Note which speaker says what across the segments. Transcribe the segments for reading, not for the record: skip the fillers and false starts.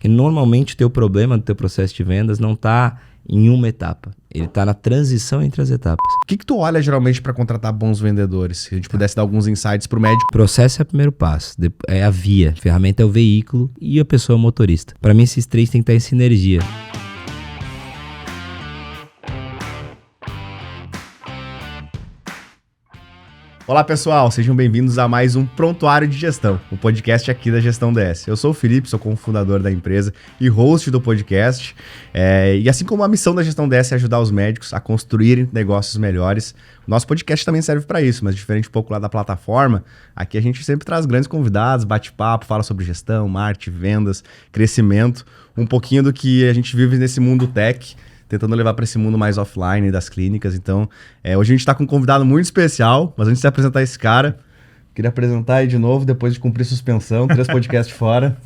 Speaker 1: Porque normalmente o teu problema do teu processo de vendas não está em uma etapa. Ele está na transição entre as etapas.
Speaker 2: O que tu olha geralmente para contratar bons vendedores? Se a gente pudesse dar alguns insights pro médico.
Speaker 1: O processo é o primeiro passo, é a via, a ferramenta é o veículo e a pessoa é o motorista. Para mim esses três têm que estar em sinergia.
Speaker 2: Olá pessoal, sejam bem-vindos a mais um Prontuário de Gestão, o podcast aqui da Gestão DS. Eu sou o Felipe, sou cofundador da empresa e host do podcast. E assim como a missão da Gestão DS é ajudar os médicos a construírem negócios melhores, o nosso podcast também serve para isso, mas diferente um pouco lá da plataforma, aqui a gente sempre traz grandes convidados, bate-papo, fala sobre gestão, marketing, vendas, crescimento, um pouquinho do que a gente vive nesse mundo tech, tentando levar para esse mundo mais offline das clínicas. Então, hoje a gente está com um convidado muito especial, mas antes de apresentar esse cara, queria apresentar aí de novo, depois de cumprir suspensão, 3 podcasts fora,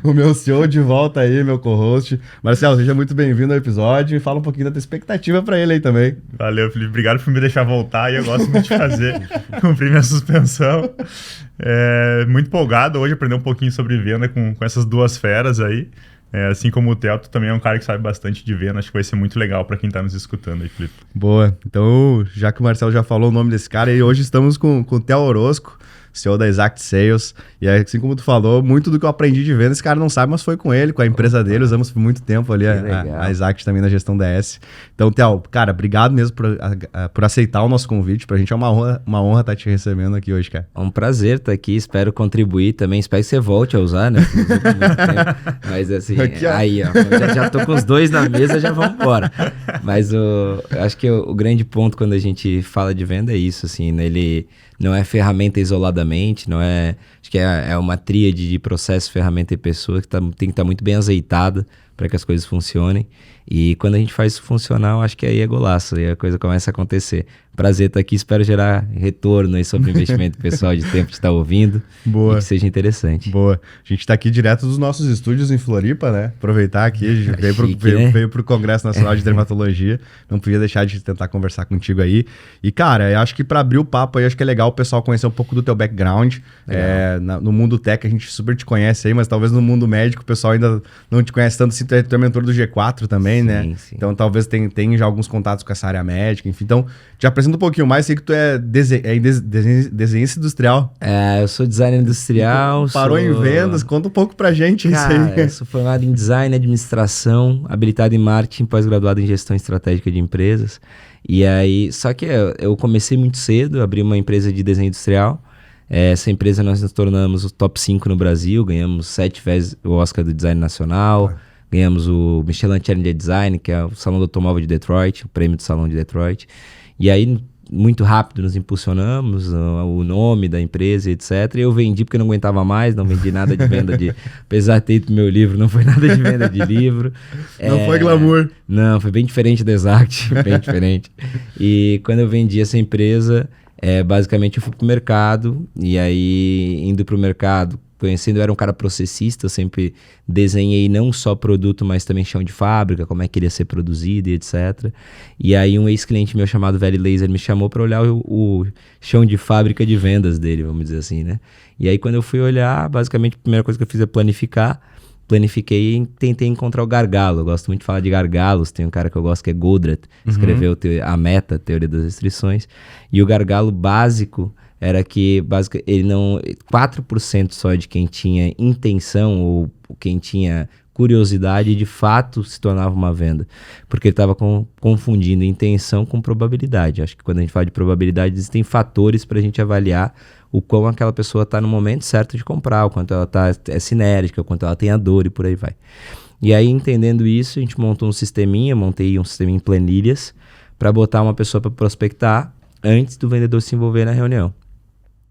Speaker 2: o meu CEO de volta aí, meu co-host. Marcelo, seja muito bem-vindo ao episódio e fala um pouquinho da tua expectativa para ele aí também.
Speaker 3: Valeu, Felipe. Obrigado por me deixar voltar e eu gosto muito de fazer, cumprir minha suspensão. Muito empolgado hoje aprender um pouquinho sobre venda com essas duas feras aí. Assim como o Theo, tu também é um cara que sabe bastante de venda, acho que vai ser muito legal para quem tá nos escutando aí, Felipe.
Speaker 2: Boa, então já que o Marcelo já falou o nome desse cara, e hoje estamos com o Theo Orozco, CEO da Exact Sales, e assim como tu falou, muito do que eu aprendi de venda, esse cara não sabe, mas foi com ele, com a empresa dele, usamos por muito tempo ali a Exact também na gestão DS. Então, Theo, cara, obrigado mesmo por aceitar o nosso convite, pra gente é uma honra estar te recebendo aqui hoje, cara.
Speaker 1: É um prazer estar aqui, espero contribuir também, espero que você volte a usar, né? Mas assim, aqui, aí ó, já tô com os dois na mesa, já vamos embora. Mas eu acho que o grande ponto quando a gente fala de venda é isso, assim, né? Ele não é ferramenta isoladamente, não é... Acho que é uma tríade de processo, ferramenta e pessoa que tem que estar muito bem azeitada para que as coisas funcionem. E quando a gente faz isso funcionar, eu acho que aí é golaço, aí a coisa começa a acontecer. Prazer estar aqui, espero gerar retorno aí sobre o investimento pessoal de tempo de estar ouvindo.
Speaker 2: Boa.
Speaker 1: E que seja interessante.
Speaker 2: Boa. A gente está aqui direto dos nossos estúdios em Floripa, né? Aproveitar aqui, a gente veio pro Congresso Nacional de Dermatologia, não podia deixar de tentar conversar contigo aí. E, cara, eu acho que para abrir o papo aí, acho que é legal o pessoal conhecer um pouco do teu background. No mundo tech a gente super te conhece aí, mas talvez no mundo médico o pessoal ainda não te conhece tanto, assim, tu é mentor do G4 também, sim, né? Sim. Então talvez tenha já alguns contatos com essa área médica, enfim. Então, te apresenta um pouquinho mais, sei que tu é desenhista industrial.
Speaker 1: Eu sou designer industrial.
Speaker 2: Parou em vendas, conta um pouco pra gente,
Speaker 1: cara,
Speaker 2: isso aí.
Speaker 1: Eu sou formado em design, administração, habilitado em marketing, pós-graduado em gestão estratégica de empresas. E aí, só que eu comecei muito cedo, abri uma empresa de desenho industrial. Essa empresa nós nos tornamos o top 5 no Brasil, ganhamos 7 vezes o Oscar do Design Nacional, ganhamos o Michelin Challenger Design, que é o Salão do Automóvel de Detroit, o prêmio do Salão de Detroit. E aí, muito rápido nos impulsionamos, o nome da empresa, etc. E eu vendi porque não aguentava mais, não vendi nada de venda de... Apesar de ter ido pro meu livro, não foi nada de venda de livro.
Speaker 2: Não foi glamour.
Speaker 1: Não, foi bem diferente do Exact, bem diferente. E quando eu vendi essa empresa, basicamente eu fui pro mercado, e aí indo pro mercado, conhecendo, eu era um cara processista, eu sempre desenhei não só produto, mas também chão de fábrica, como é que ele ia ser produzido e etc. E aí um ex-cliente meu chamado Valley Laser me chamou para olhar o chão de fábrica de vendas dele, vamos dizer assim, né? E aí quando eu fui olhar, basicamente a primeira coisa que eu fiz é planifiquei e tentei encontrar o gargalo. Eu gosto muito de falar de gargalos, tem um cara que eu gosto que é Goldratt, escreveu a meta, a teoria das restrições, e o gargalo básico era que ele não 4% só de quem tinha intenção ou quem tinha curiosidade de fato se tornava uma venda, porque ele estava confundindo intenção com probabilidade. Acho que quando a gente fala de probabilidade existem fatores para a gente avaliar o quão aquela pessoa está no momento certo de comprar, o quanto ela é sinérgica, o quanto ela tem a dor e por aí vai. E aí, entendendo isso, a gente montei um sisteminha em planilhas para botar uma pessoa para prospectar antes do vendedor se envolver na reunião.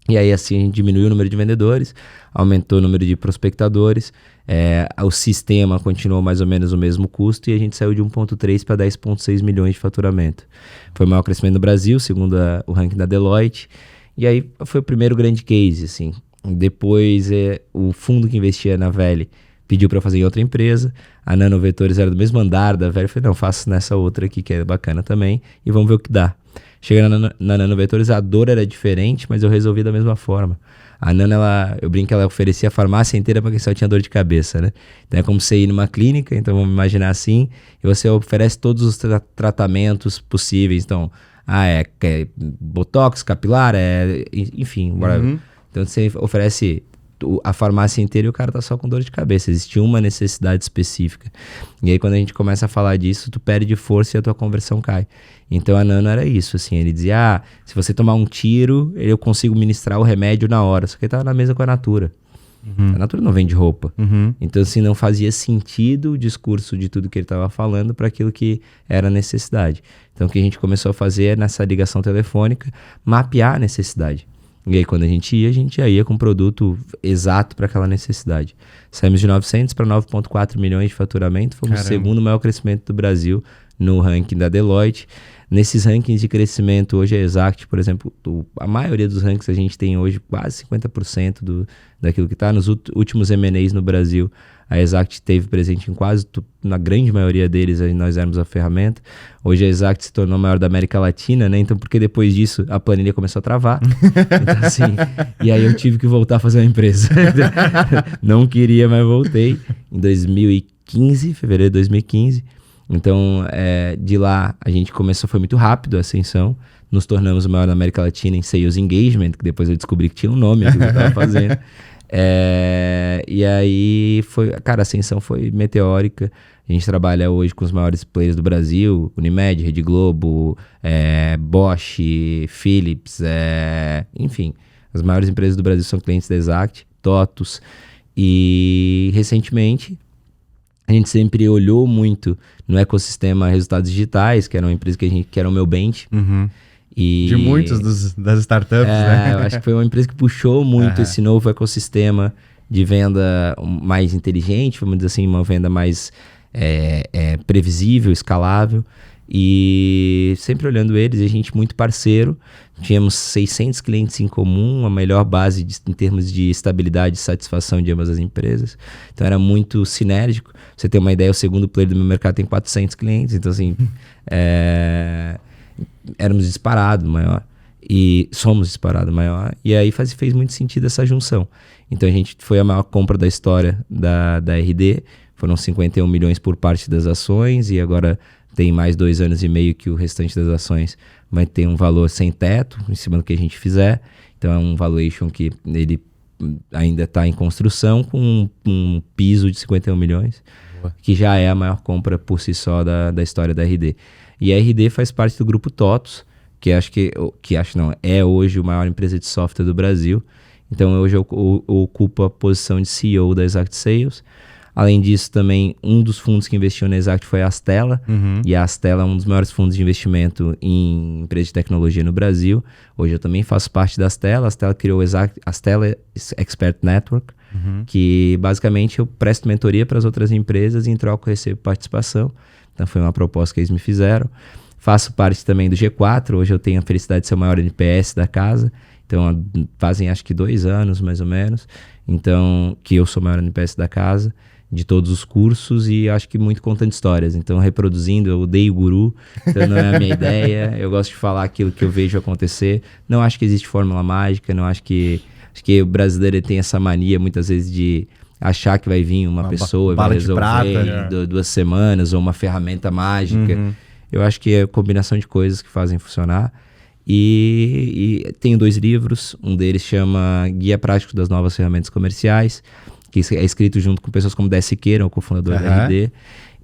Speaker 1: E aí assim a gente diminuiu o número de vendedores, aumentou o número de prospectadores, o sistema continuou mais ou menos o mesmo custo e a gente saiu de 1,3 para 10,6 milhões de faturamento. Foi o maior crescimento no Brasil, segundo o ranking da Deloitte. E aí foi o primeiro grande case, assim. Depois o fundo que investia na Valley pediu para fazer em outra empresa, a Nanovetores era do mesmo andar da Valley, eu falei, não, faço nessa outra aqui que é bacana também e vamos ver o que dá. Chegando na Nanovetores, a dor era diferente, mas eu resolvi da mesma forma. A Nano, eu brinco que ela oferecia a farmácia inteira para quem só tinha dor de cabeça, né? Então é como você ir numa clínica, então vamos imaginar assim, e você oferece todos os tratamentos possíveis. Então, é botox, capilar, enfim, whatever. Então você oferece a farmácia inteira e o cara tá só com dor de cabeça. Existe uma necessidade específica. E aí quando a gente começa a falar disso, tu perde força e a tua conversão cai. Então a Nano era isso, assim, ele dizia, se você tomar um tiro, eu consigo ministrar o remédio na hora. Só que ele tava na mesa com a Natura. A Natura não vende roupa. Então assim, não fazia sentido o discurso de tudo que ele estava falando para aquilo que era necessidade. Então o que a gente começou a fazer é, nessa ligação telefônica, mapear a necessidade. E aí quando a gente já ia com um produto exato para aquela necessidade. Saímos de 900 para 9,4 milhões de faturamento, fomos o segundo maior crescimento do Brasil no ranking da Deloitte. Nesses rankings de crescimento, hoje a Exact, por exemplo, a maioria dos rankings a gente tem hoje quase 50% daquilo que está. Nos últimos M&As no Brasil, a Exact esteve presente em na grande maioria deles, nós éramos a ferramenta. Hoje a Exact se tornou a maior da América Latina, né? Então, porque depois disso a planilha começou a travar. Então, assim, e aí eu tive que voltar a fazer uma empresa. Não queria, mas voltei em 2015, fevereiro de 2015. Então, de lá, a gente começou, foi muito rápido a ascensão, nos tornamos o maior da América Latina em Sales Engagement, que depois eu descobri que tinha um nome que eu estava fazendo. E aí, a ascensão foi meteórica. A gente trabalha hoje com os maiores players do Brasil, Unimed, Rede Globo, Bosch, Philips, enfim, as maiores empresas do Brasil são clientes da Exact, TOTUS, e recentemente a gente sempre olhou muito no ecossistema Resultados Digitais, que era uma empresa que era o meu bench.
Speaker 2: De muitos das startups, né?
Speaker 1: Eu acho que foi uma empresa que puxou muito esse novo ecossistema de venda mais inteligente, vamos dizer assim, uma venda mais previsível, escalável. E sempre olhando eles, a gente muito parceiro, tínhamos 600 clientes em comum, a melhor base em termos de estabilidade e satisfação de ambas as empresas, então era muito sinérgico. Pra você ter uma ideia, o segundo player do meu mercado tem 400 clientes, então assim, éramos disparado maior, e somos disparado maior, e aí fez muito sentido essa junção. Então a gente foi a maior compra da história da RD, foram 51 milhões por parte das ações, e agora tem mais 2 anos e meio que o restante das ações vai ter um valor sem teto, em cima do que a gente fizer. Então é um valuation que ele ainda está em construção, com um piso de 51 milhões, que já é a maior compra por si só da história da RD. E a RD faz parte do grupo TOTUS, que é hoje a maior empresa de software do Brasil. Então hoje eu ocupo a posição de CEO da Exact Sales. Além disso, também, um dos fundos que investiu na Exact foi a Astela. E a Astela é um dos maiores fundos de investimento em empresas de tecnologia no Brasil. Hoje eu também faço parte da Astela. A Astela criou a Astela Expert Network, que basicamente eu presto mentoria para as outras empresas e em troca eu recebo participação. Então foi uma proposta que eles me fizeram. Faço parte também do G4. Hoje eu tenho a felicidade de ser o maior NPS da casa. Então fazem acho que 2 anos mais ou menos. Então, que eu sou o maior NPS da casa, de todos os cursos, e acho que muito contando histórias. Então, reproduzindo, eu odeio guru, então não é a minha ideia. Eu gosto de falar aquilo que eu vejo acontecer. Não acho que existe fórmula mágica, não acho que o brasileiro tem essa mania muitas vezes de achar que vai vir uma pessoa e vai resolver em 2 semanas, ou uma ferramenta mágica. Eu acho que é a combinação de coisas que fazem funcionar. E tenho 2 livros, um deles chama Guia Prático das Novas Ferramentas Comerciais, que é escrito junto com pessoas como Dé Siqueira, o cofundador da RD.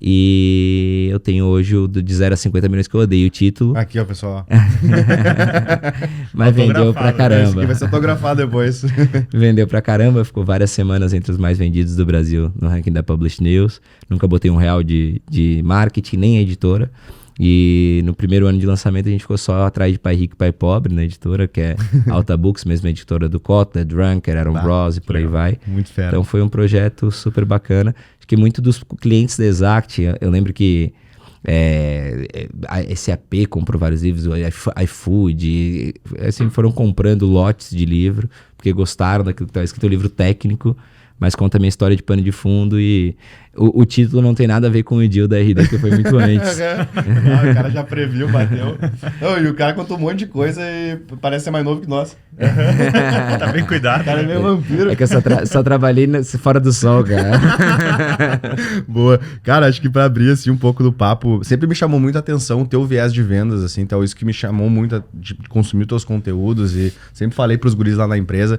Speaker 1: E eu tenho hoje o de 0 a 50 milhões, que eu odeio o título.
Speaker 2: Aqui, ó, pessoal.
Speaker 1: Mas vendeu pra caramba. Esse aqui
Speaker 2: vai ser autografado depois.
Speaker 1: Vendeu pra caramba, ficou várias semanas entre os mais vendidos do Brasil no ranking da Publish News. Nunca botei R$1 de marketing, nem a editora. E no primeiro ano de lançamento a gente ficou só atrás de Pai Rico e Pai Pobre na editora, que é Alta Books, mesma editora do Kotler, Drunker, Aaron Bros e por aí vai.
Speaker 2: Muito fera.
Speaker 1: Então foi um projeto super bacana. Acho que muito dos clientes da Exact, eu lembro que a SAP comprou vários livros, o iFood, assim, foram comprando lotes de livro, porque gostaram daquilo que estava escrito, livro técnico, mas conta a minha história de pano de fundo e o título não tem nada a ver com o deal da RD, que foi muito antes.
Speaker 2: O cara já previu, bateu. Não, e o cara contou um monte de coisa e parece ser mais novo que nós.
Speaker 3: Tá bem cuidado.
Speaker 2: O cara é meio vampiro.
Speaker 1: É que eu só trabalhei fora do sol, cara.
Speaker 2: Boa. Cara, acho que pra abrir assim um pouco do papo, sempre me chamou muito a atenção o teu viés de vendas, assim, então isso que me chamou muito de consumir teus conteúdos e sempre falei pros guris lá na empresa.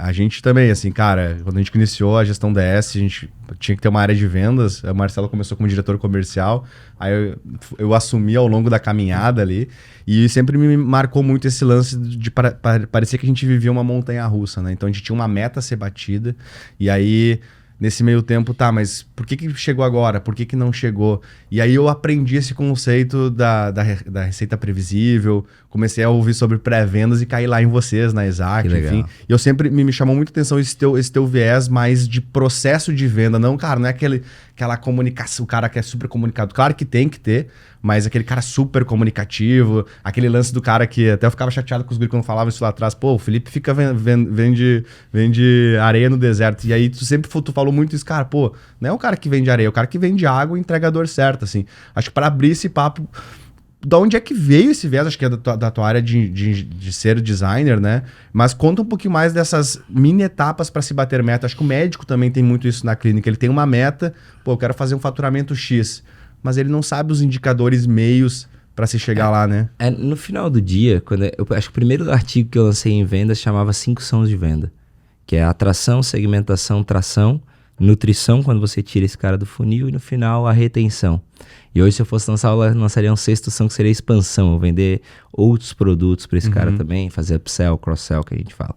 Speaker 2: A gente também, assim, cara, quando a gente iniciou a gestão DS, a gente tinha que ter uma área de vendas. O Marcelo começou como diretor comercial, aí eu assumi ao longo da caminhada ali, e sempre me marcou muito esse lance de parecer que a gente vivia uma montanha-russa, né? Então a gente tinha uma meta a ser batida, e aí nesse meio tempo, tá, mas por que chegou agora? Por que não chegou? E aí eu aprendi esse conceito da receita previsível, comecei a ouvir sobre pré-vendas e caí lá em vocês, na Exact, enfim. E eu sempre me chamou muito atenção esse teu viés mais de processo de venda. Não, cara, não é aquela comunicação, o cara que é super comunicado. Claro que tem que ter, mas aquele cara super comunicativo, aquele lance do cara que até eu ficava chateado com os gringos quando falavam isso lá atrás. Pô, o Felipe vende areia no deserto. E aí tu falou muito isso, cara, pô, não é o cara que vende areia, é o cara que vende água e entrega a dor certa, assim. Acho que para abrir esse papo, da onde é que veio esse viés? Acho que é da tua área de ser designer, né? Mas conta um pouquinho mais dessas mini etapas para se bater meta. Acho que o médico também tem muito isso na clínica. Ele tem uma meta, pô, eu quero fazer um faturamento X, mas ele não sabe os indicadores meios para se chegar lá, né?
Speaker 1: No final do dia, eu acho que o primeiro artigo que eu lancei em vendas chamava 5 sons de venda, que é atração, segmentação, tração, nutrição, quando você tira esse cara do funil, e no final a retenção. E hoje, se eu fosse lançar, eu lançaria um 6º som, que seria expansão, eu vender outros produtos para esse cara também, fazer upsell, cross-sell, que a gente fala.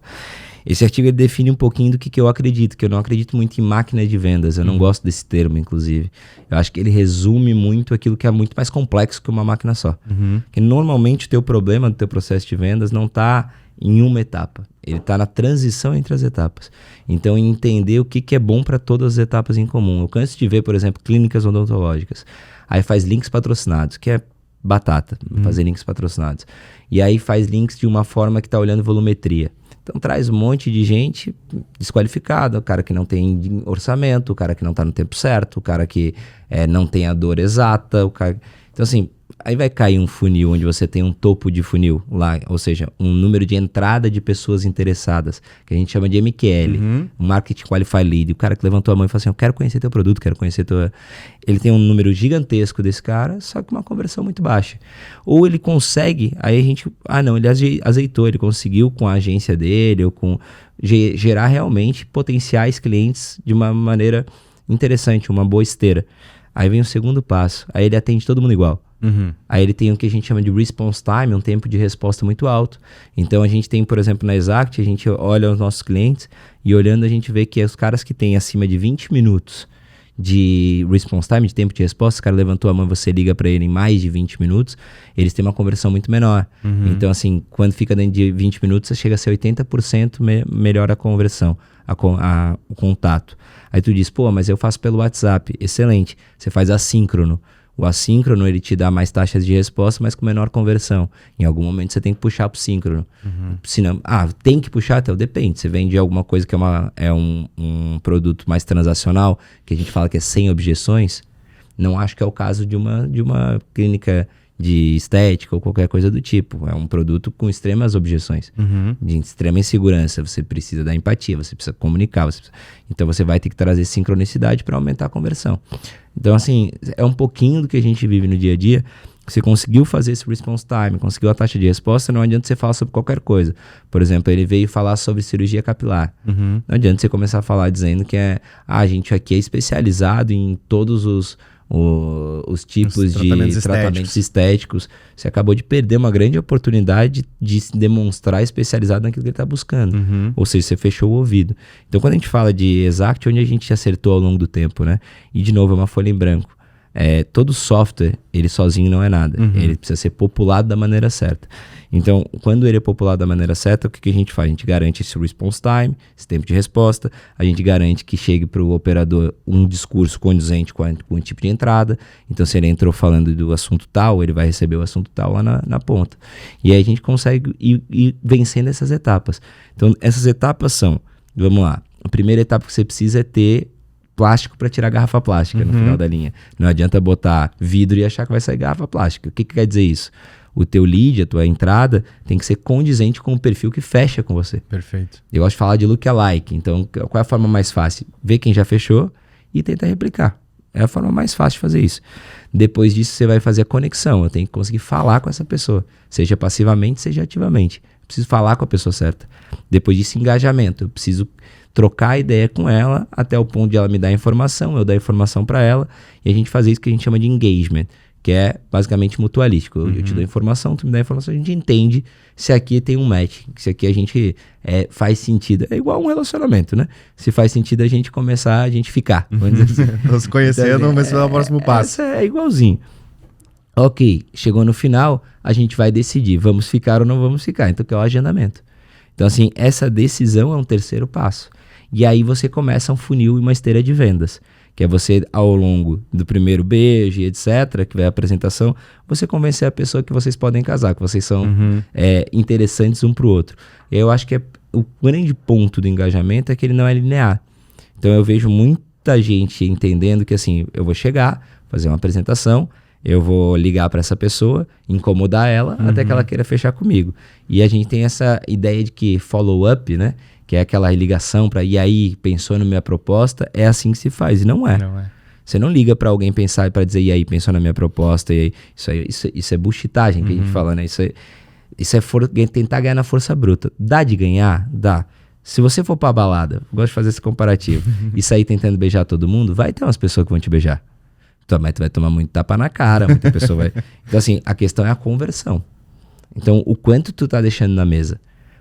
Speaker 1: Esse artigo ele define um pouquinho do que eu acredito, que eu não acredito muito em máquina de vendas, eu não gosto desse termo, inclusive. Eu acho que ele resume muito aquilo que é muito mais complexo que uma máquina só. Porque normalmente o teu problema do teu processo de vendas não está em uma etapa, ele está na transição entre as etapas. Então, entender o que é bom para todas as etapas em comum. Eu canso de ver, por exemplo, clínicas odontológicas. Aí faz links patrocinados, que é batata, fazer links patrocinados. E aí faz links de uma forma que está olhando volumetria. Então traz um monte de gente desqualificada, o cara que não tem orçamento, o cara que não está no tempo certo, o cara que não tem a dor exata. Então assim, aí vai cair um funil onde você tem um topo de funil lá, ou seja, um número de entrada de pessoas interessadas, que a gente chama de MQL, Marketing Qualified Lead. O cara que levantou a mão e falou assim, eu quero conhecer teu produto, quero conhecer teu... Ele tem um número gigantesco desse cara, só que uma conversão muito baixa. Ou ele consegue, aí a gente... ele azeitou, ele conseguiu com a agência dele, ou com... gerar realmente potenciais clientes de uma maneira interessante, uma boa esteira. Aí vem o segundo passo, aí ele atende todo mundo igual. Aí ele tem o que a gente chama de response time, um tempo de resposta muito alto. Então a gente tem, por exemplo, na Exact, a gente olha os nossos clientes e olhando a gente vê que os caras que têm acima de 20 minutos de response time, de tempo de resposta, o cara levantou a mão e você liga para ele em mais de 20 minutos, eles têm uma conversão muito menor. Então assim, quando fica dentro de 20 minutos, você chega a ser 80% melhor a conversão, o contato. Aí tu diz, pô, mas eu faço pelo WhatsApp. Excelente, você faz assíncrono. O assíncrono, ele te dá mais taxas de resposta, mas com menor conversão. Em algum momento você tem que puxar pro síncrono. Senão, tem que puxar? Até depende. Você vende alguma coisa que é um produto mais transacional, que a gente fala que é sem objeções, não acho que é o caso de uma clínica de estética ou qualquer coisa do tipo. É um produto com extremas objeções, de extrema insegurança. Você precisa da empatia, você precisa comunicar. Então você vai ter que trazer sincronicidade para aumentar a conversão. Então assim, é um pouquinho do que a gente vive no dia a dia. Você conseguiu fazer esse response time, conseguiu a taxa de resposta, não adianta você falar sobre qualquer coisa. Por exemplo, ele veio falar sobre cirurgia capilar. Não adianta você começar a falar dizendo que a gente aqui é especializado em todos os tipos de tratamentos estéticos. Você acabou de perder uma grande oportunidade de se demonstrar especializado naquilo que ele está buscando. Ou seja, você fechou o ouvido. Então, quando a gente fala de Exact, onde a gente acertou ao longo do tempo, né? E, de novo, é uma folha em branco. Todo software, ele sozinho não é nada. Ele precisa ser populado da maneira certa. Então, quando ele é populado da maneira certa, o que a gente faz? A gente garante esse response time, esse tempo de resposta, a gente garante que chegue para o operador um discurso condizente com o tipo de entrada. Então, se ele entrou falando do assunto tal, ele vai receber o assunto tal lá na ponta. E aí a gente consegue ir vencendo essas etapas. Então, essas etapas são, vamos lá, a primeira etapa que você precisa é ter plástico para tirar garrafa plástica no final da linha. Não adianta botar vidro e achar que vai sair garrafa plástica. O que quer dizer isso? O teu lead, a tua entrada, tem que ser condizente com o perfil que fecha com você.
Speaker 2: Perfeito.
Speaker 1: Eu gosto de falar de lookalike. Então, qual é a forma mais fácil? Ver quem já fechou e tentar replicar. É a forma mais fácil de fazer isso. Depois disso, você vai fazer a conexão. Eu tenho que conseguir falar com essa pessoa. Seja passivamente, seja ativamente. Eu preciso falar com a pessoa certa. Depois disso, engajamento. Eu preciso trocar ideia com ela até o ponto de ela me dar informação, eu dar informação para ela. E a gente fazer isso que a gente chama de engagement, que é basicamente mutualístico. Eu te dou informação, tu me dá informação, a gente entende se aqui tem um match, se aqui a gente faz sentido. É igual um relacionamento, né? Se faz sentido a gente começar, a gente ficar. Vamos dizer assim.
Speaker 2: Nos conhecendo,
Speaker 1: Então,
Speaker 2: vamos ver se vai dar o próximo passo.
Speaker 1: É igualzinho. Ok, chegou no final, a gente vai decidir, vamos ficar ou não vamos ficar. Então, que é o agendamento. Então, assim, essa decisão é um terceiro passo. E aí você começa um funil e uma esteira de vendas. Que é você, ao longo do primeiro beijo e etc., que vai a apresentação, você convencer a pessoa que vocês podem casar, que vocês são interessantes um pro outro. E eu acho que o grande ponto do engajamento é que ele não é linear. Então eu vejo muita gente entendendo que assim, eu vou chegar, fazer uma apresentação, eu vou ligar para essa pessoa, incomodar ela, até que ela queira fechar comigo. E a gente tem essa ideia de que follow-up, né? Que é aquela ligação para, e aí, pensou na minha proposta, é assim que se faz, e não é.
Speaker 2: Não é.
Speaker 1: Você não liga para alguém pensar e para dizer, e aí, pensou na minha proposta, e aí, isso é bullshitagem que a gente fala, né? Isso é tentar ganhar na força bruta. Dá de ganhar? Dá. Se você for pra balada, gosto de fazer esse comparativo, e sair tentando beijar todo mundo, vai ter umas pessoas que vão te beijar. Mas tu vai tomar muito tapa na cara, muita pessoa vai... Então assim, a questão é a conversão. Então, o quanto tu tá deixando na mesa.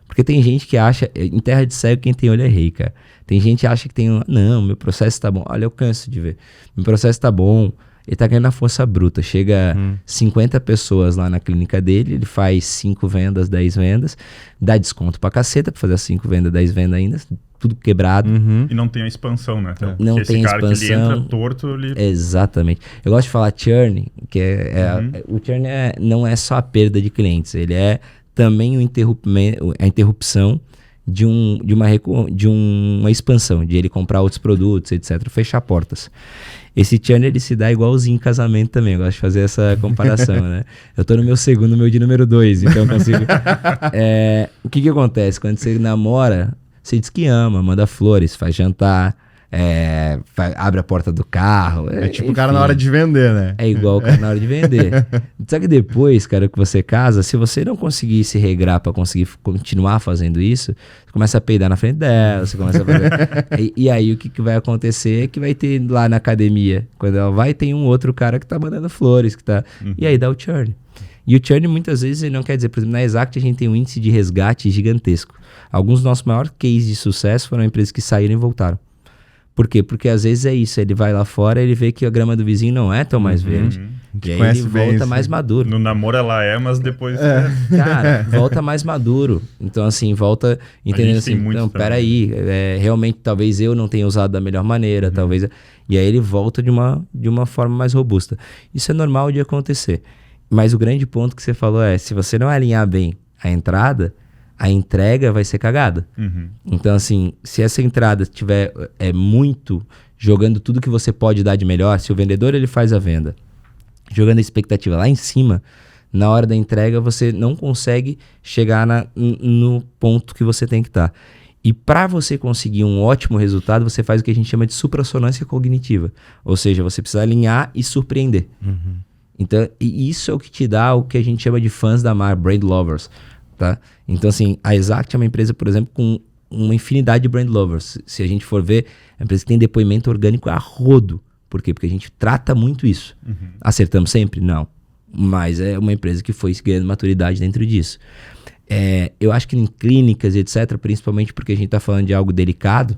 Speaker 1: Porque tem gente que acha, em terra de cego, quem tem olho é rei, cara. Tem gente que acha que tem, não, meu processo tá bom. Olha, eu canso de ver. Meu processo tá bom, ele tá ganhando na força bruta. Chega 50 pessoas lá na clínica dele, ele faz 5 vendas, 10 vendas, dá desconto pra caceta pra fazer as 5 vendas, 10 vendas ainda, tudo quebrado.
Speaker 3: E não tem a expansão, né? Então,
Speaker 1: não tem
Speaker 3: esse cara
Speaker 1: expansão.
Speaker 3: Que ele entra torto, ele...
Speaker 1: Exatamente. Eu gosto de falar churn, que o churn não é só a perda de clientes, ele é também a interrupção de uma expansão, de ele comprar outros produtos, etc., fechar portas. Esse churn, ele se dá igualzinho em casamento também, eu gosto de fazer essa comparação, né? Eu tô no meu segundo, meu de número 2, então eu consigo... o que acontece? Quando você namora, você diz que ama, manda flores, faz jantar, abre a porta do carro.
Speaker 2: É tipo o cara na hora de vender, né?
Speaker 1: É igual o cara na hora de vender. Só que depois, cara, que você casa, se você não conseguir se regrar pra conseguir continuar fazendo isso, você começa a peidar na frente dela, você começa a fazer... e aí o que vai acontecer é que vai ter lá na academia, quando ela vai, tem um outro cara que tá mandando flores, que tá... E aí dá o churn. E o churn, muitas vezes, ele não quer dizer... Por exemplo, na Exact, a gente tem um índice de resgate gigantesco. Alguns dos nossos maiores cases de sucesso foram empresas que saíram e voltaram. Por quê? Porque às vezes é isso, ele vai lá fora, ele vê que a grama do vizinho não é tão mais verde, e aí ele volta mais maduro.
Speaker 3: No namoro ela mas depois...
Speaker 1: Cara, volta mais maduro. Então assim, volta entendendo assim, não, peraí, realmente talvez eu não tenha usado da melhor maneira, talvez... E aí ele volta de uma forma mais robusta. Isso é normal de acontecer. Mas o grande ponto que você falou se você não alinhar bem a entrada, a entrega vai ser cagada. Então, assim, se essa entrada estiver muito jogando tudo que você pode dar de melhor, se o vendedor ele faz a venda, jogando a expectativa lá em cima, na hora da entrega você não consegue chegar no ponto que você tem que estar. E para você conseguir um ótimo resultado, você faz o que a gente chama de suprassonância cognitiva. Ou seja, você precisa alinhar e surpreender. Então, e isso é o que te dá o que a gente chama de fãs da marca, brand lovers. Tá? Então, assim, a Exact é uma empresa, por exemplo, com uma infinidade de brand lovers. Se a gente for ver, é uma empresa que tem depoimento orgânico a rodo. Por quê? Porque a gente trata muito isso. Acertamos sempre? Não. Mas é uma empresa que foi ganhando maturidade dentro disso. Eu acho que em clínicas e etc., principalmente porque a gente está falando de algo delicado,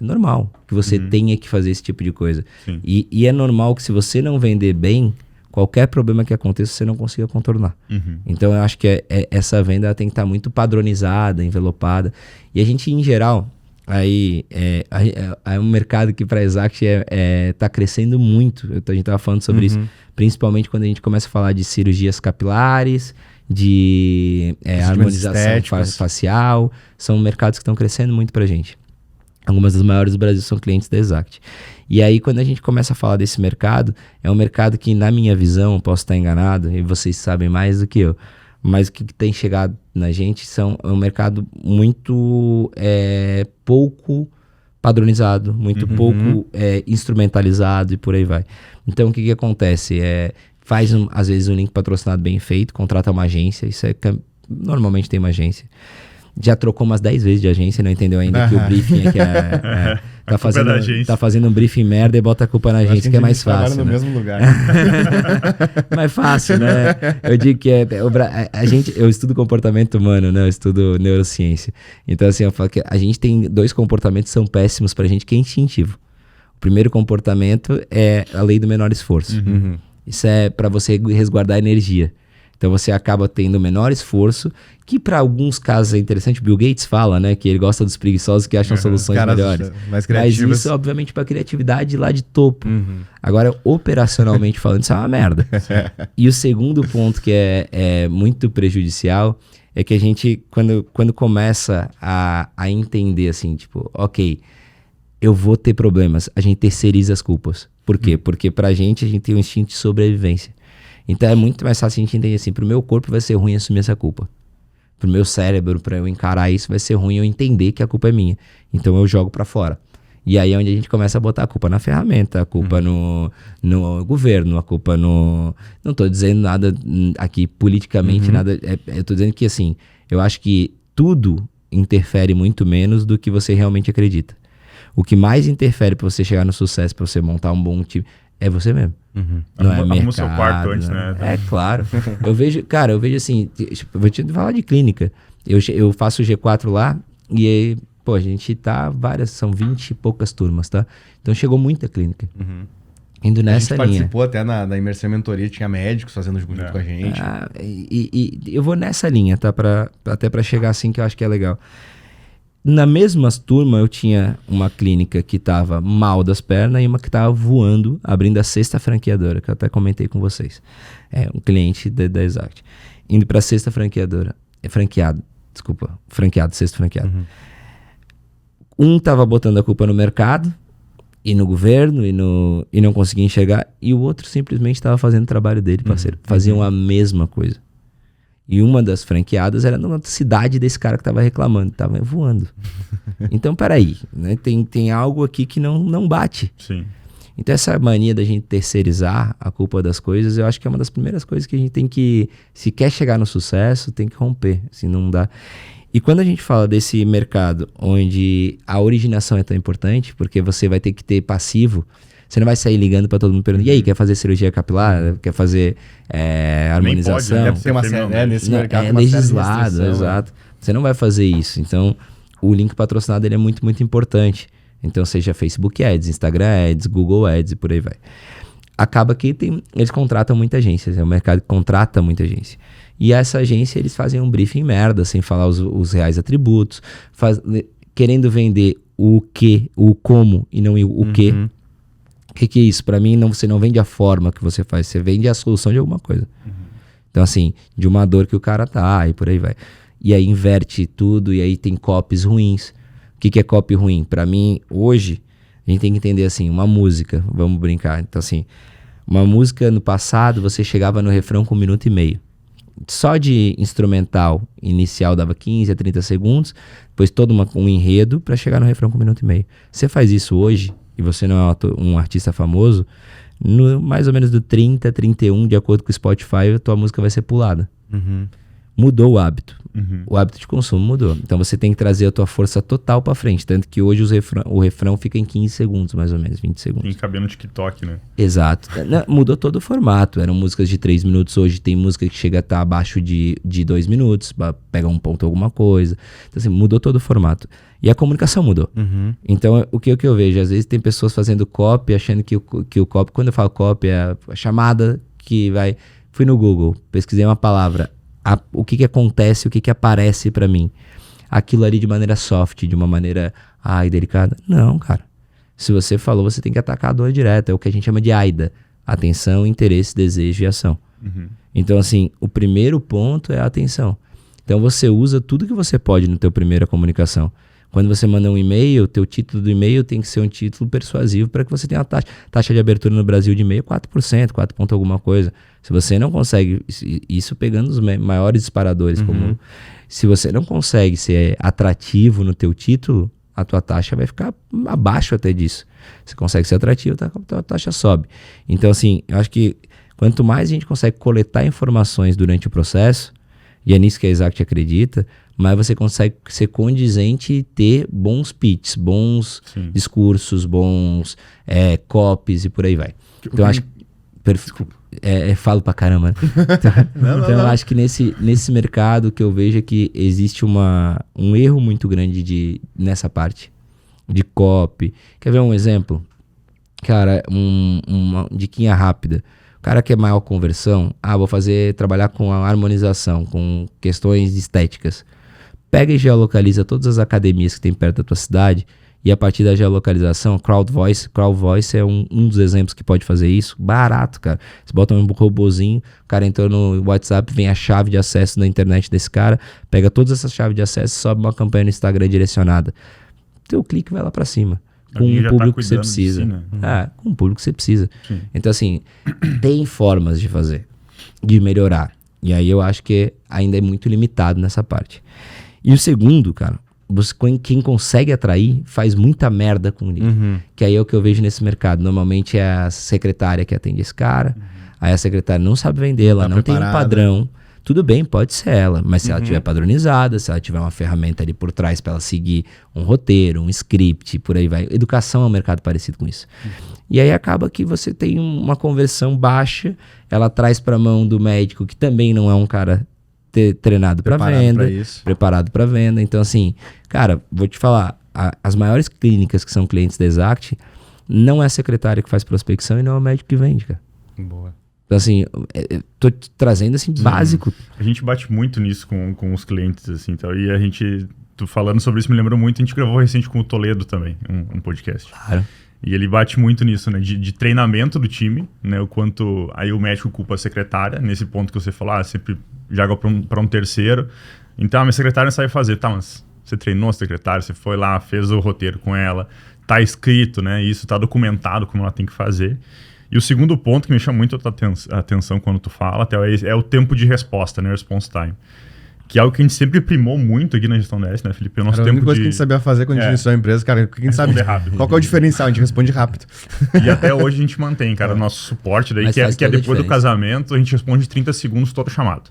Speaker 1: é normal que você tenha que fazer esse tipo de coisa. E é normal que se você não vender bem, qualquer problema que aconteça, você não consiga contornar. Então, eu acho que essa venda ela tem que estar muito padronizada, envelopada. E a gente, em geral, é um mercado que para a Exact está crescendo muito. A gente estava falando sobre isso, principalmente quando a gente começa a falar de cirurgias capilares, de harmonização facial. São mercados que estão crescendo muito para a gente. Algumas das maiores do Brasil são clientes da Exact. E aí, quando a gente começa a falar desse mercado, é um mercado que, na minha visão, posso estar enganado, e vocês sabem mais do que eu, mas o que tem chegado na gente é um mercado muito pouco padronizado, muito pouco instrumentalizado e por aí vai. Então, o que acontece? Faz, às vezes, um link patrocinado bem feito, contrata uma agência, normalmente tem uma agência. Já trocou umas 10 vezes de agência, não entendeu ainda que o briefing tá fazendo um briefing merda e bota a culpa na agência, que é mais fácil.
Speaker 2: No
Speaker 1: né?
Speaker 2: mesmo lugar.
Speaker 1: Mais fácil, né? Eu digo que eu estudo comportamento humano, né? Eu estudo neurociência. Então, assim, eu falo que a gente tem 2 comportamentos que são péssimos pra gente, que é instintivo. O primeiro comportamento é a lei do menor esforço. Isso é pra você resguardar energia. Então você acaba tendo o menor esforço, que para alguns casos é interessante. Bill Gates fala, né, que ele gosta dos preguiçosos que acham soluções melhores.
Speaker 2: Mais criativas.
Speaker 1: Mas isso, obviamente, para criatividade lá de topo. Agora, operacionalmente falando, isso é uma merda. E o segundo ponto que é muito prejudicial é que a gente, quando começa a entender assim, tipo, ok, eu vou ter problemas, a gente terceiriza as culpas. Por quê? Porque pra gente, a gente tem um instinto de sobrevivência. Então é muito mais fácil a gente entender assim, pro meu corpo vai ser ruim assumir essa culpa. Pro meu cérebro, pra eu encarar isso, vai ser ruim eu entender que a culpa é minha. Então eu jogo pra fora. E aí é onde a gente começa a botar a culpa na ferramenta, a culpa no governo, a culpa no... Não tô dizendo nada aqui politicamente, nada... eu tô dizendo que assim, eu acho que tudo interfere muito menos do que você realmente acredita. O que mais interfere pra você chegar no sucesso, pra você montar um bom time, é você mesmo. Não é mercado,
Speaker 3: o seu quarto antes, né?
Speaker 1: É claro. Eu vejo assim, vou te falar de clínica. Eu faço o G4 lá e aí, pô, a gente tá são 20 e poucas turmas, tá? Então chegou muita clínica. Indo nessa linha.
Speaker 2: A gente participou até na imersão e mentoria, tinha médicos fazendo junto com a gente.
Speaker 1: E eu vou nessa linha, tá? Até pra chegar assim que eu acho que é legal. Na mesma turma, eu tinha uma clínica que estava mal das pernas e uma que estava voando, abrindo a 6ª franqueadora, que eu até comentei com vocês. É um cliente da Exact. Indo para a 6ª franqueadora. Franqueado, 6º franqueado. Um estava botando a culpa no mercado e no governo e não conseguia enxergar, e o outro simplesmente estava fazendo o trabalho dele, parceiro. Faziam a mesma coisa. E uma das franqueadas era numa cidade desse cara que tava reclamando, tava voando. Então, peraí, né? Tem algo aqui que não bate.
Speaker 3: Sim.
Speaker 1: Então, essa mania da gente terceirizar a culpa das coisas, eu acho que é uma das primeiras coisas que a gente tem que, se quer chegar no sucesso, tem que romper, assim, não dá. E quando a gente fala desse mercado onde a originação é tão importante, porque você vai ter que ter passivo, você não vai sair ligando para todo mundo perguntando, e aí, quer fazer cirurgia capilar? Quer fazer harmonização?
Speaker 3: Nem pode,
Speaker 2: Deve ter uma nesse mercado.
Speaker 1: É legislado, exato. Você não vai fazer isso. Então, o link patrocinado ele é muito, muito importante. Então, seja Facebook Ads, Instagram Ads, Google Ads e por aí vai. Acaba que eles contratam muita agência, é um mercado que contrata muita agência. E essa agência, eles fazem um briefing merda, sem falar os reais atributos, querendo vender o que, o como e não o que. O que é isso? Para mim, você não vende a forma que você faz, você vende a solução de alguma coisa. Então, assim, de uma dor que o cara tá, e por aí vai. E aí inverte tudo, e aí tem copies ruins. O que é copy ruim? Para mim, hoje, a gente tem que entender assim, uma música, vamos brincar. Então, assim, uma música no passado, você chegava no refrão com 1 minuto e meio. Só de instrumental inicial dava 15 a 30 segundos, depois todo um enredo para chegar no refrão com 1 minuto e meio. Você faz isso hoje, e você não é um artista famoso, mais ou menos do 30, 31, de acordo com o Spotify, a tua música vai ser pulada. Mudou o hábito. O hábito de consumo mudou. Então você tem que trazer a tua força total pra frente. Tanto que hoje o refrão fica em 15 segundos, mais ou menos, 20 segundos.
Speaker 3: Tem que caber no TikTok, né?
Speaker 1: Exato. Mudou todo o formato. Eram músicas de 3 minutos. Hoje tem música que chega a estar abaixo de 2 minutos. Pega um ponto alguma coisa. Então assim, mudou todo o formato. E a comunicação mudou. Então o que eu vejo? Às vezes tem pessoas fazendo copy, achando que o copy... Quando eu falo copy, é a chamada que vai... Fui no Google, pesquisei uma palavra... o que acontece, o que aparece pra mim. Aquilo ali de maneira soft, de uma maneira delicada. Não, cara. Se você falou, você tem que atacar a dor direta. É o que a gente chama de AIDA. Atenção, interesse, desejo e ação. Então, assim, o primeiro ponto é a atenção. Então, você usa tudo que você pode no teu primeira comunicação. Quando você manda um e-mail, teu título do e-mail tem que ser um título persuasivo para que você tenha a taxa de abertura no Brasil de e-mail 4%, 4 ponto alguma coisa. Se você não consegue, isso pegando os maiores disparadores, como se você não consegue ser atrativo no teu título, a tua taxa vai ficar abaixo até disso. Se consegue ser atrativo, a tua taxa sobe. Então, assim, eu acho que quanto mais a gente consegue coletar informações durante o processo, e é nisso que a Exact acredita, mais você consegue ser condizente e ter bons pitches, bons discursos, bons copies e por aí vai. Então, eu acho que... falo pra caramba, né? Então eu acho que nesse mercado que eu vejo é que existe um erro muito grande nessa parte de copy. Quer ver um exemplo? Cara, uma diquinha rápida. O cara quer maior conversão, vou trabalhar com a harmonização, com questões estéticas. Pega e geolocaliza todas as academias que tem perto da tua cidade, e a partir da geolocalização, Crowd Voice é um dos exemplos que pode fazer isso. Barato, cara. Você bota um robozinho, o cara entrou no WhatsApp, vem a chave de acesso na internet desse cara, pega todas essas chaves de acesso e sobe uma campanha no Instagram direcionada. Teu clique vai lá pra cima. Com o público que você precisa. Com o público que você precisa. Sim. Então, assim, tem formas de fazer, de melhorar. E aí eu acho que ainda é muito limitado nessa parte. E o segundo, cara, quem consegue atrair faz muita merda com ele. Que aí é o que eu vejo nesse mercado. Normalmente é a secretária que atende esse cara. Aí a secretária não sabe vender, ela não tem um padrão. Tudo bem, pode ser ela, mas se ela tiver padronizada, se ela tiver uma ferramenta ali por trás para ela seguir um roteiro, um script, por aí vai. Educação é um mercado parecido com isso. E aí acaba que você tem uma conversão baixa, ela traz para a mão do médico, que também não é um cara treinado para venda, preparado para venda. Então, assim, cara, vou te falar, as maiores clínicas que são clientes da Exact, não é a secretária que faz prospecção e não é o médico que vende, cara.
Speaker 2: Boa.
Speaker 1: Então, assim, tô trazendo, assim, básico.
Speaker 3: A gente bate muito nisso com os clientes, assim, então, e a gente, falando sobre isso, me lembrou muito, a gente gravou recente com o Toledo também, um podcast.
Speaker 1: Claro.
Speaker 3: E ele bate muito nisso, né, de treinamento do time, né, o quanto aí o médico culpa a secretária, nesse ponto que você falou, sempre joga para um terceiro. Então, a minha secretária não sabe fazer, mas você treinou a secretária, você foi lá, fez o roteiro com ela, tá escrito, né, isso tá documentado como ela tem que fazer. E o segundo ponto que me chama muito a atenção quando tu fala, Theo, é o tempo de resposta, né? Response time. Que é algo que a gente sempre primou muito aqui na gestão DS, né, Felipe? O nosso tempo
Speaker 2: a única coisa que a gente sabia fazer quando a gente iniciou a empresa, cara, que a gente sabe rápido. Qual que é o diferencial? A gente responde rápido.
Speaker 3: E até hoje a gente mantém, cara, o nosso suporte daí, que é depois do casamento, a gente responde 30 segundos todo chamado.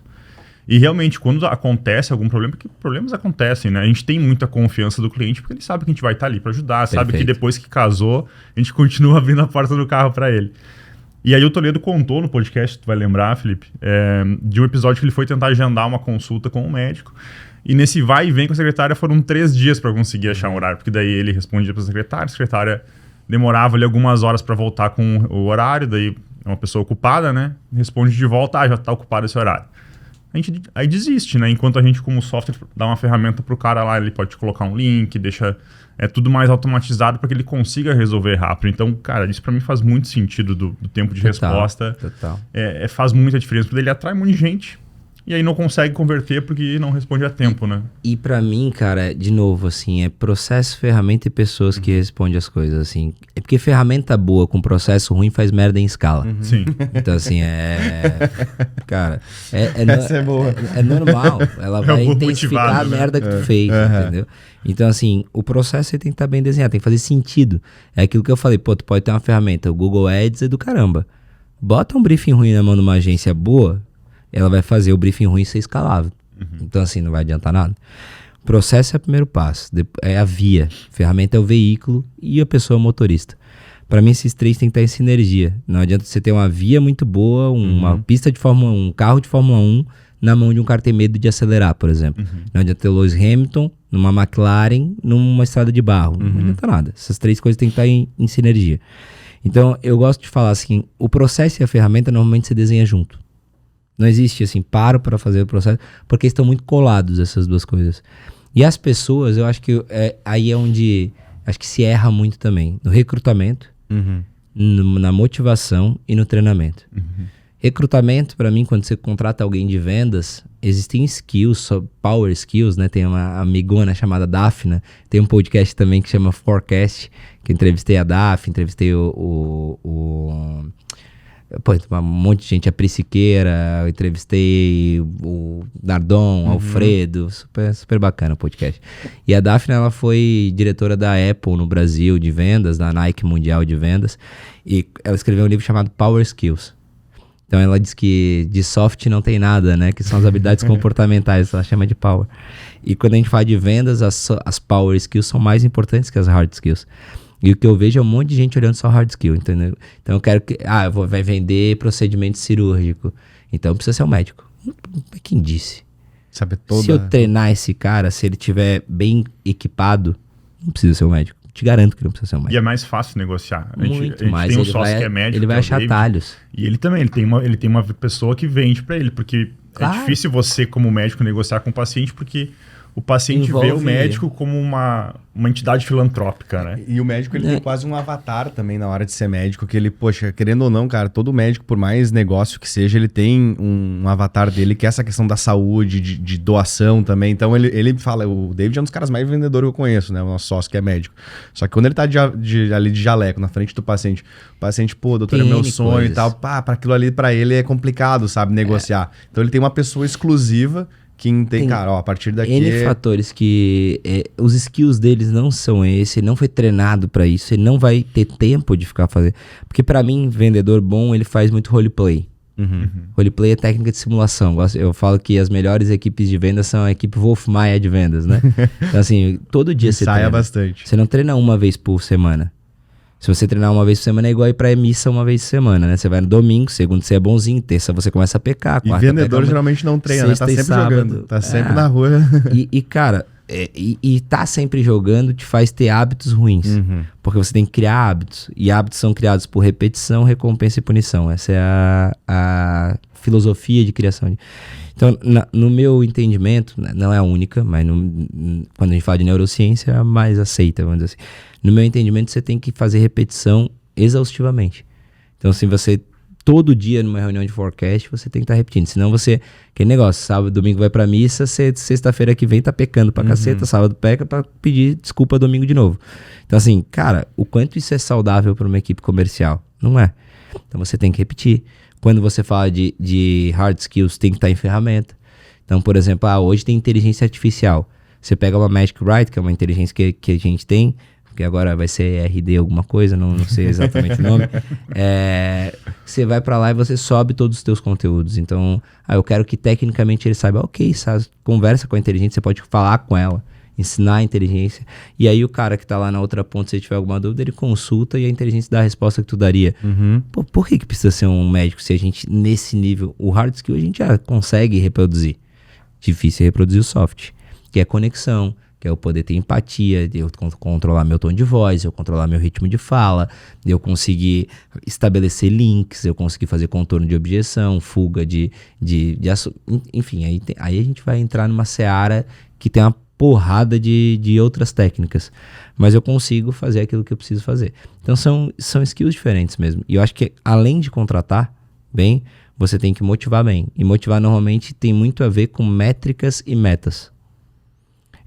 Speaker 3: E realmente, quando acontece algum problema, porque problemas acontecem, né? A gente tem muita confiança do cliente, porque ele sabe que a gente vai estar ali para ajudar, sabe que depois que casou, a gente continua abrindo a porta do carro para ele. E aí o Toledo contou no podcast, tu vai lembrar, Felipe, de um episódio que ele foi tentar agendar uma consulta com o médico. E nesse vai e vem com a secretária foram 3 dias para conseguir achar um horário, porque daí ele respondia para a secretária demorava ali algumas horas para voltar com o horário, daí é uma pessoa ocupada, né? Responde de volta, já está ocupado esse horário. A gente aí desiste, né? Enquanto a gente, como software, dá uma ferramenta pro cara lá, ele pode colocar um link, deixa tudo mais automatizado para que ele consiga resolver rápido. Então, cara, isso para mim faz muito sentido do tempo de resposta.
Speaker 1: Total.
Speaker 3: Faz muita diferença, porque ele atrai muita gente e aí não consegue converter porque não responde a tempo, né?
Speaker 1: E para mim, cara, de novo, assim, é processo, ferramenta e pessoas que respondem as coisas, assim. É porque ferramenta boa com processo ruim faz merda em escala.
Speaker 3: Sim.
Speaker 1: Então, assim, cara,
Speaker 2: Essa é boa.
Speaker 1: É normal. Ela vai intensificar a merda que tu fez, entendeu? Então, assim, o processo tem que estar bem desenhado, tem que fazer sentido. É aquilo que eu falei, tu pode ter uma ferramenta, o Google Ads é do caramba. Bota um briefing ruim na mão de uma agência boa, ela vai fazer o briefing ruim ser escalável. Então, assim, não vai adiantar nada. O processo é o primeiro passo, é a via. A ferramenta é o veículo e a pessoa é o motorista. Para mim, esses 3 tem que estar em sinergia. Não adianta você ter uma via muito boa, uma pista de Fórmula 1, um carro de Fórmula 1 na mão de um cara que tem medo de acelerar, por exemplo. Não adianta ter o Lewis Hamilton numa McLaren, numa estrada de barro. Não adianta nada. Essas 3 coisas têm que estar em sinergia. Então, eu gosto de falar assim, o processo e a ferramenta normalmente se desenha junto. Não existe assim, paro para fazer o processo, porque estão muito colados essas 2 coisas. E as pessoas, eu acho que aí é onde acho que se erra muito também. No recrutamento, na motivação e no treinamento. Recrutamento, para mim, quando você contrata alguém de vendas, existem skills, power skills, né? Tem uma amigona chamada Daphna, tem um podcast também que chama Forecast, que eu entrevistei a Daphne, entrevistei Pô, um monte de gente, a Pri Siqueira, eu entrevistei o Nardon, o Alfredo, super bacana o podcast. E a Daphne, ela foi diretora da Apple no Brasil de vendas, da Nike Mundial de Vendas, e ela escreveu um livro chamado Power Skills. Então ela diz que de soft não tem nada, né? Que são as habilidades comportamentais, ela chama de power. E quando a gente fala de vendas, as power skills são mais importantes que as hard skills. E o que eu vejo é um monte de gente olhando só hard skill, entendeu? Então eu quero que... vai vender procedimento cirúrgico. Então precisa ser um médico. Quem disse?
Speaker 2: Sabe toda...
Speaker 1: Se eu treinar esse cara, se ele estiver bem equipado, não precisa ser um médico. Te garanto que não precisa ser um médico.
Speaker 3: E é mais fácil negociar. A gente tem um
Speaker 1: ele
Speaker 3: sócio que é médico.
Speaker 1: Ele vai achar atalhos.
Speaker 3: E ele também, ele tem uma pessoa que vende para ele, porque é difícil você, como médico, negociar com o paciente, porque o paciente vê o médico como uma entidade filantrópica, né?
Speaker 2: E o médico, ele tem quase um avatar também na hora de ser médico, que ele, poxa, querendo ou não, cara, todo médico, por mais negócio que seja, ele tem um avatar dele, que é essa questão da saúde, de doação também. Então, ele fala, o David é um dos caras mais vendedores que eu conheço, né? O nosso sócio que é médico. Só que quando ele tá ali de jaleco, na frente do paciente, o paciente, pô, doutor, é meu sonho e tal, para aquilo ali, para ele é complicado, sabe, negociar. Então, ele tem uma pessoa exclusiva que tem, cara, a partir daqui...
Speaker 1: N fatores que os skills deles não são esse, ele não foi treinado pra isso, ele não vai ter tempo de ficar fazendo. Porque pra mim, vendedor bom, ele faz muito roleplay. Roleplay é técnica de simulação. Eu falo que as melhores equipes de vendas são a equipe Wolf Maia de vendas, né? Então assim, todo dia você treina.
Speaker 2: Bastante.
Speaker 1: Você não treina uma vez por semana. Se você treinar uma vez por semana, é igual ir pra missa uma vez por semana, né? Você vai no domingo, segundo você é bonzinho, terça você começa a pecar.
Speaker 2: E vendedor geralmente não treina, né? Tá sempre jogando. Tá sempre na rua.
Speaker 1: Cara, tá sempre jogando te faz ter hábitos ruins. Porque você tem que criar hábitos. E hábitos são criados por repetição, recompensa e punição. Essa é a filosofia de criação. Então, no meu entendimento, não é a única, mas quando a gente fala de neurociência, é a mais aceita, vamos dizer assim. No meu entendimento, você tem que fazer repetição exaustivamente. Então, se você, todo dia numa reunião de forecast, você tem que estar repetindo. Senão você, aquele negócio, sábado, domingo vai pra missa, sexta-feira que vem tá pecando pra caceta, sábado peca pra pedir desculpa domingo de novo. Então, assim, cara, o quanto isso é saudável pra uma equipe comercial? Não é. Então, você tem que repetir. Quando você fala de hard skills, tem que estar em ferramenta. Então, por exemplo, hoje tem inteligência artificial. Você pega uma Magic Write, que é uma inteligência que a gente tem, que agora vai ser RD alguma coisa, não sei exatamente o nome. Você vai pra lá e você sobe todos os teus conteúdos. Então, eu quero que tecnicamente ele saiba, ok, sabe, conversa com a inteligência, você pode falar com ela, ensinar a inteligência. E aí o cara que tá lá na outra ponta, se tiver alguma dúvida, ele consulta e a inteligência dá a resposta que tu daria. Pô, por que precisa ser um médico se a gente, nesse nível, o hard skill a gente já consegue reproduzir? Difícil é reproduzir o soft, que é conexão, que é eu poder ter empatia, de eu controlar meu tom de voz, eu controlar meu ritmo de fala, de eu conseguir estabelecer links, eu conseguir fazer contorno de objeção, fuga enfim, aí a gente vai entrar numa seara que tem uma porrada de outras técnicas, mas eu consigo fazer aquilo que eu preciso fazer. Então são skills diferentes mesmo, e eu acho que além de contratar bem, você tem que motivar bem, e motivar normalmente tem muito a ver com métricas e metas.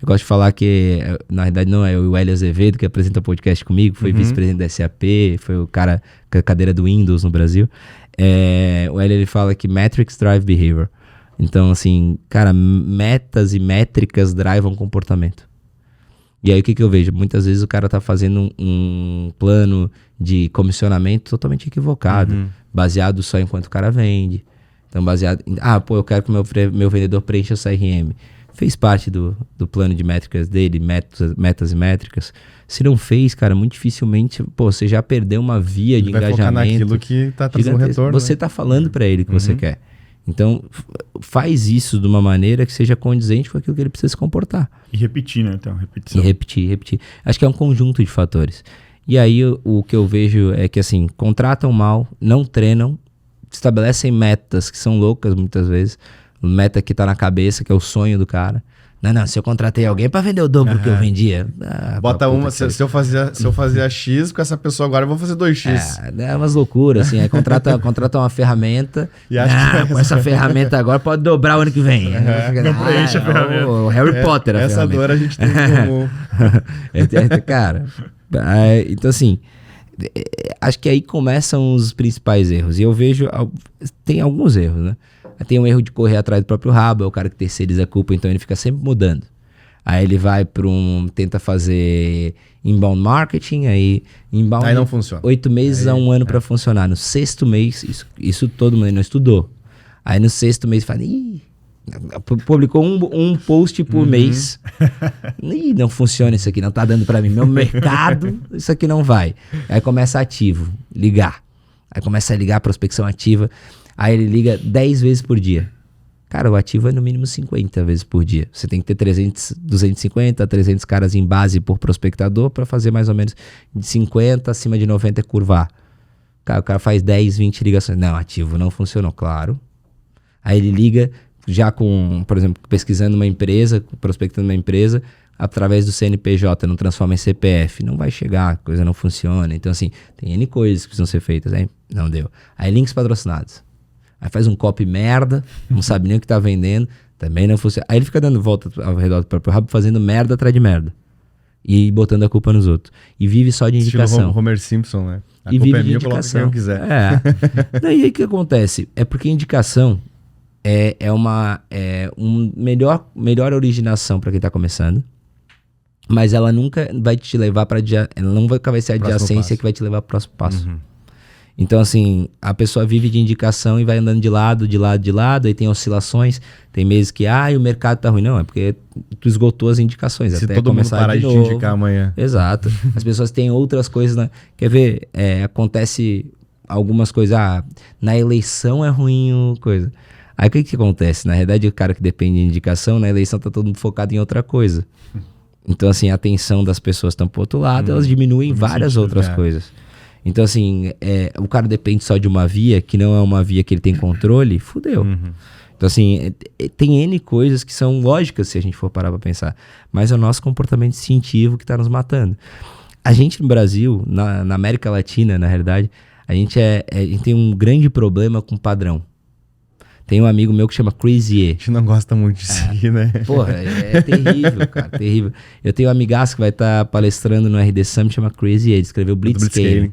Speaker 1: Eu gosto de falar que, na verdade, não é o Hélio Azevedo que apresenta o podcast comigo, foi vice-presidente da SAP, foi o cara com a cadeira do Windows no Brasil. O Hélio, ele fala que metrics drive behavior. Então, assim, cara, metas e métricas drivam comportamento. E aí, o que eu vejo? Muitas vezes o cara tá fazendo um plano de comissionamento totalmente equivocado, baseado só em quanto o cara vende. Então, baseado em, eu quero que o meu vendedor preencha o CRM. Fez parte do plano de métricas dele, metas e métricas. Se não fez, cara, muito dificilmente, você já perdeu uma via de engajamento. Vai focar
Speaker 2: naquilo que tá trazendo retorno.
Speaker 1: Você tá falando para ele que você quer. Então, faz isso de uma maneira que seja condizente com aquilo que ele precisa se comportar.
Speaker 3: E repetir, né? Então, repetição.
Speaker 1: E repetir. Acho que é um conjunto de fatores. E aí, o que eu vejo é que, assim, contratam mal, não treinam, estabelecem metas que são loucas muitas vezes, meta que tá na cabeça, que é o sonho do cara, Não, se eu contratei alguém pra vender o dobro que eu vendia.
Speaker 2: Bota uma, se eu fazia X com essa pessoa agora, eu vou fazer 2X.
Speaker 1: É umas loucuras, assim. Aí contrata uma ferramenta.
Speaker 2: E acha que
Speaker 1: com essa ferramenta agora pode dobrar o ano que vem.
Speaker 3: Não preenche a ferramenta.
Speaker 1: O Harry Potter, a
Speaker 2: essa
Speaker 1: ferramenta.
Speaker 2: dor a gente tem em comum.
Speaker 1: Cara, então assim, acho que aí começam os principais erros. E eu vejo, tem alguns erros, né? Tem um erro de correr atrás do próprio rabo, é o cara que terceiriza a culpa, então ele fica sempre mudando. Aí ele vai tenta fazer inbound marketing, aí
Speaker 2: não funciona.
Speaker 1: 8 meses a 1 ano para funcionar. No 6º mês, isso todo mundo não estudou. Aí no 6º mês fala, publicou um post por mês. Não funciona isso aqui, não tá dando para mim. Meu mercado, isso aqui não vai. Aí começa ativo, ligar. Aí começa a ligar, prospecção ativa. Aí ele liga 10 vezes por dia. Cara, o ativo é no mínimo 50 vezes por dia. Você tem que ter 250, 300 caras em base por prospectador para fazer mais ou menos de 50, acima de 90 é curvar. Cara, o cara faz 10, 20 ligações. Não, ativo não funcionou, claro. Aí ele liga já com, por exemplo, pesquisando uma empresa, prospectando uma empresa, através do CNPJ, não transforma em CPF. Não vai chegar, a coisa não funciona. Então assim, tem N coisas que precisam ser feitas. Aí não deu. Aí links patrocinados. Aí faz um copy merda, não sabe nem o que tá vendendo, também não funciona. Aí ele fica dando volta ao redor do próprio rabo, fazendo merda atrás de merda. E botando a culpa nos outros. E vive só de indicação.
Speaker 2: Estilo Homer Simpson, né? A
Speaker 1: e
Speaker 2: culpa
Speaker 1: vive
Speaker 2: é
Speaker 1: de
Speaker 2: minha, coloca quem eu quiser.
Speaker 1: Daí aí o que acontece? É porque indicação é uma melhor originação para quem tá começando, mas ela nunca vai te levar para ela não vai ser a adjacência que vai te levar para o próximo passo. Então, assim, a pessoa vive de indicação e vai andando de lado, aí tem oscilações, tem meses que, o mercado tá ruim. Não, é porque tu esgotou as indicações.
Speaker 2: Se
Speaker 1: até
Speaker 2: todo mundo
Speaker 1: começar
Speaker 2: parar de te
Speaker 1: novo.
Speaker 2: indicar amanhã.
Speaker 1: Exato. As pessoas têm outras coisas, né? Quer ver, acontece algumas coisas, na eleição é ruim coisa. Aí o que acontece? Na realidade, o cara que depende de indicação, na eleição tá todo mundo focado em outra coisa. Então, assim, a atenção das pessoas estão pro outro lado, elas diminuem várias outras coisas. Então, assim, o cara depende só de uma via, que não é uma via que ele tem controle, fudeu. Então, assim, tem N coisas que são lógicas se a gente for parar pra pensar. Mas é o nosso comportamento instintivo que tá nos matando. A gente no Brasil, na América Latina, na realidade, a gente tem um grande problema com padrão. Tem um amigo meu que chama Crazy E.
Speaker 2: A gente não gosta muito de seguir, né?
Speaker 1: Porra, é terrível, cara, terrível. Eu tenho um amigaço que vai estar palestrando no RD Summit, chama Crazy E, ele escreveu Blitzscaling.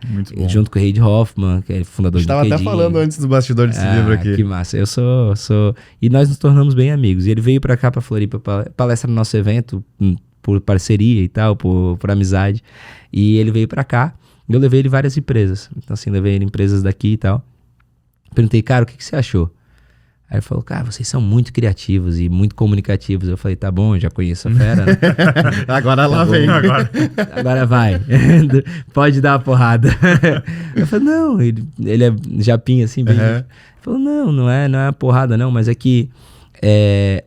Speaker 3: Muito bom.
Speaker 1: Junto com o Reid Hoffman, que é fundador do LinkedIn.
Speaker 2: A gente estava até falando antes do bastidor desse livro aqui.
Speaker 1: Que massa. Eu sou... E nós nos tornamos bem amigos. E ele veio pra cá, pra Floripa, palestra no nosso evento, por parceria e tal, por amizade. E ele veio pra cá, e eu levei ele várias empresas. Então, assim, levei ele em empresas daqui e tal. Perguntei, cara, o que você achou? Aí ele falou, cara, vocês são muito criativos e muito comunicativos. Eu falei, tá bom, eu já conheço a fera, né?
Speaker 2: Agora lá vem.
Speaker 1: Agora vai. Pode dar uma porrada. Eu falei, não, ele é japinha assim, bem. Ele falou, não é uma porrada não, mas é que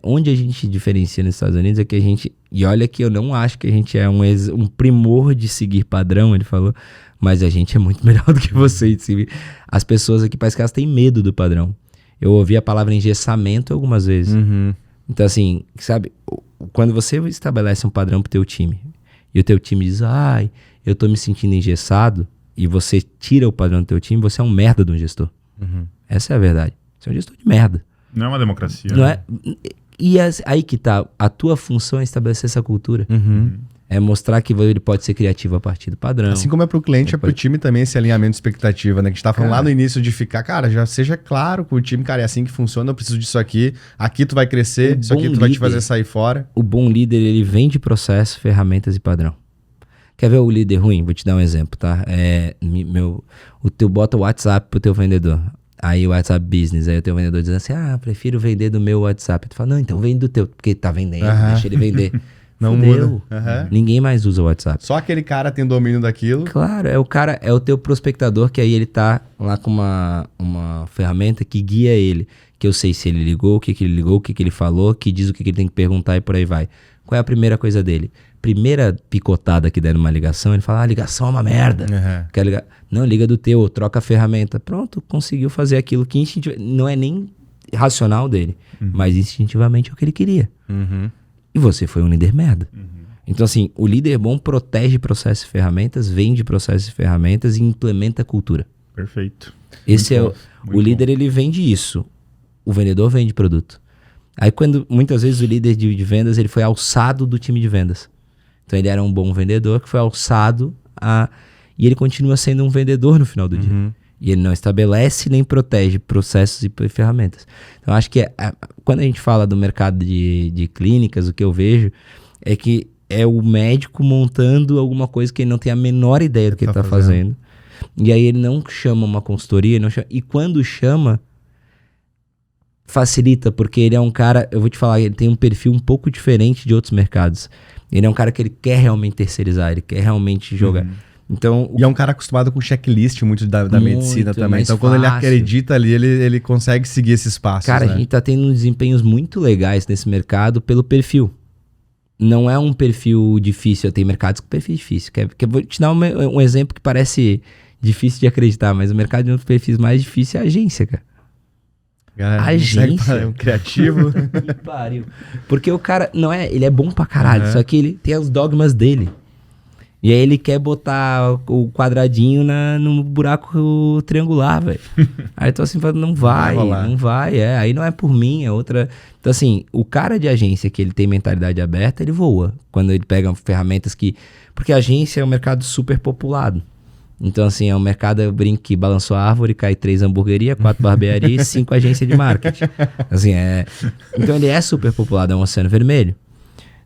Speaker 1: onde a gente diferencia nos Estados Unidos é que a gente, e olha que eu não acho que a gente é um primor de seguir padrão, ele falou, mas a gente é muito melhor do que vocês. As pessoas aqui parece que elas têm medo do padrão. Eu ouvi a palavra engessamento algumas vezes. Então, assim, sabe, quando você estabelece um padrão pro teu time, e o teu time diz, eu tô me sentindo engessado, e você tira o padrão do teu time, você é um merda de um gestor. Essa é a verdade. Você é um gestor de merda.
Speaker 3: Não é uma democracia.
Speaker 1: Não é? E aí que tá, a tua função é estabelecer essa cultura. É mostrar que ele pode ser criativo a partir do padrão.
Speaker 2: Assim como é pro cliente, é pro time também esse alinhamento de expectativa, né? Que a gente tava falando lá no início de ficar, cara, já seja claro com o time, cara, é assim que funciona, eu preciso disso aqui tu vai crescer, isso aqui tu vai te fazer sair fora.
Speaker 1: O bom líder, ele vende processo, ferramentas e padrão. Quer ver o líder ruim? Vou te dar um exemplo, tá? O teu bota o WhatsApp pro teu vendedor. Aí o WhatsApp Business, aí o teu vendedor diz assim, prefiro vender do meu WhatsApp. Tu fala, não, então vende do teu, porque tá vendendo, deixa ele vender.
Speaker 2: Não
Speaker 1: Fudeu.
Speaker 2: muda.
Speaker 1: Ninguém mais usa o WhatsApp.
Speaker 2: Só aquele cara tem domínio daquilo.
Speaker 1: Claro, é o teu prospectador, que aí ele tá lá com uma ferramenta que guia ele. Que eu sei se ele ligou, o que ele ligou, o que ele falou, que diz o que ele tem que perguntar e por aí vai. Qual é a primeira coisa dele? Primeira picotada que der numa ligação, ele fala, ligação é uma merda. Quer ligar? Não, liga do teu, troca a ferramenta. Pronto, conseguiu fazer aquilo que não é nem racional dele, mas instintivamente é o que ele queria. E você foi um líder merda. Então, assim, o líder bom protege processos e ferramentas, vende processos e ferramentas e implementa cultura.
Speaker 3: Perfeito.
Speaker 1: Esse
Speaker 3: Muito
Speaker 1: é
Speaker 3: bom,
Speaker 1: o líder, ele vende isso. O vendedor vende produto. Aí, muitas vezes o líder de vendas, ele foi alçado do time de vendas. Então, ele era um bom vendedor que foi alçado e ele continua sendo um vendedor no final do dia. E ele não estabelece nem protege processos e ferramentas. Então, acho que quando a gente fala do mercado de clínicas, o que eu vejo é que é o médico montando alguma coisa que ele não tem a menor ideia do que ele está fazendo. E aí ele não chama uma consultoria, e quando chama, facilita, porque ele é um cara, eu vou te falar, ele tem um perfil um pouco diferente de outros mercados. Ele é um cara que ele quer realmente terceirizar, ele quer realmente jogar. Então,
Speaker 2: e é um cara acostumado com checklist muito da medicina também. Então, quando ele acredita ali, ele consegue seguir esses passos.
Speaker 1: Cara, a gente tá tendo desempenhos muito legais nesse mercado pelo perfil. Não é um perfil difícil. Tem mercados com perfil difícil. Vou te dar um exemplo que parece difícil de acreditar, mas o mercado de um dos perfis mais difícil é a agência, cara.
Speaker 2: Agência? É um criativo.
Speaker 1: Que pariu. Porque o cara, ele é bom pra caralho, só que ele tem os dogmas dele. E aí ele quer botar o quadradinho no buraco triangular, velho. Aí eu tô assim falando, não vai. Aí não é por mim, é outra... Então assim, o cara de agência que ele tem mentalidade aberta, ele voa. Quando ele pega ferramentas que... Porque a agência é um mercado super populado. Então assim, é um mercado, eu brinco que balançou a árvore, cai 3 hamburguerias, 4 barbearias e 5 agências de marketing. Assim, Então ele é super populado, é um oceano vermelho.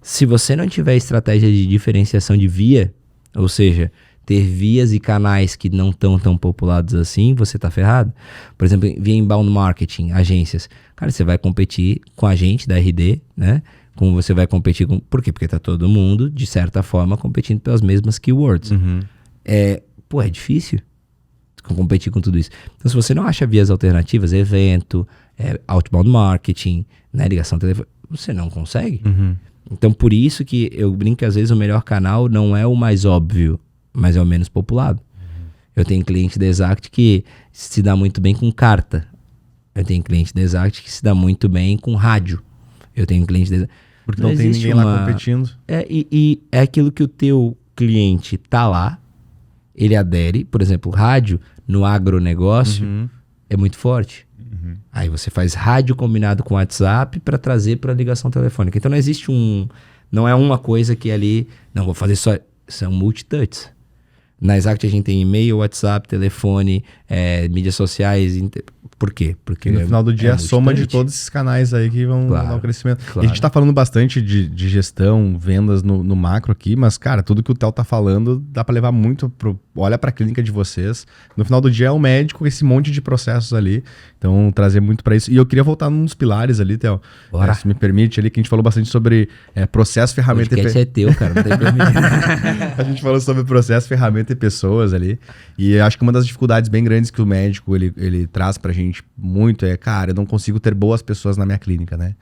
Speaker 1: Se você não tiver estratégia de diferenciação de via, ou seja, ter vias e canais que não estão tão populados assim, você tá ferrado. Por exemplo, via inbound marketing, agências. Cara, você vai competir com a gente da RD, né? Como você vai competir com... Por quê? Porque tá todo mundo, de certa forma, competindo pelas mesmas keywords. É difícil competir com tudo isso. Então, se você não acha vias alternativas, evento, outbound marketing, né? Ligação telefônica, você não consegue. Então, por isso que eu brinco que às vezes o melhor canal não é o mais óbvio, mas é o menos populado. Eu tenho cliente da Exact que se dá muito bem com carta. Eu tenho cliente da Exact que se dá muito bem com rádio. Eu tenho cliente da Exact...
Speaker 2: Porque não tem ninguém lá competindo.
Speaker 1: E é aquilo que o teu cliente tá lá, ele adere. Por exemplo, rádio no agronegócio é muito forte. Aí você faz rádio combinado com WhatsApp para trazer para ligação telefônica. Então não existe não é uma coisa que ali, não, vou fazer só, são multitouch. Na Exact a gente tem e-mail, WhatsApp, telefone, mídias sociais. Por quê? Porque
Speaker 2: no final do dia é a soma de todos esses canais aí que vão dar o crescimento. Claro. E a gente tá falando bastante de gestão, vendas no macro aqui, mas, cara, tudo que o Theo tá falando dá para levar muito olha pra clínica de vocês. No final do dia é o médico, esse monte de processos ali. Então, trazer muito para isso. E eu queria voltar num dos pilares ali, Theo. Se me permite ali, que a gente falou bastante sobre processo, ferramenta
Speaker 1: e... é teu, cara, não tem permitido.
Speaker 2: A gente falou sobre processo, ferramenta e pessoas ali. E eu acho que uma das dificuldades bem grandes que o médico, ele traz pra gente muito cara, eu não consigo ter boas pessoas na minha clínica, né?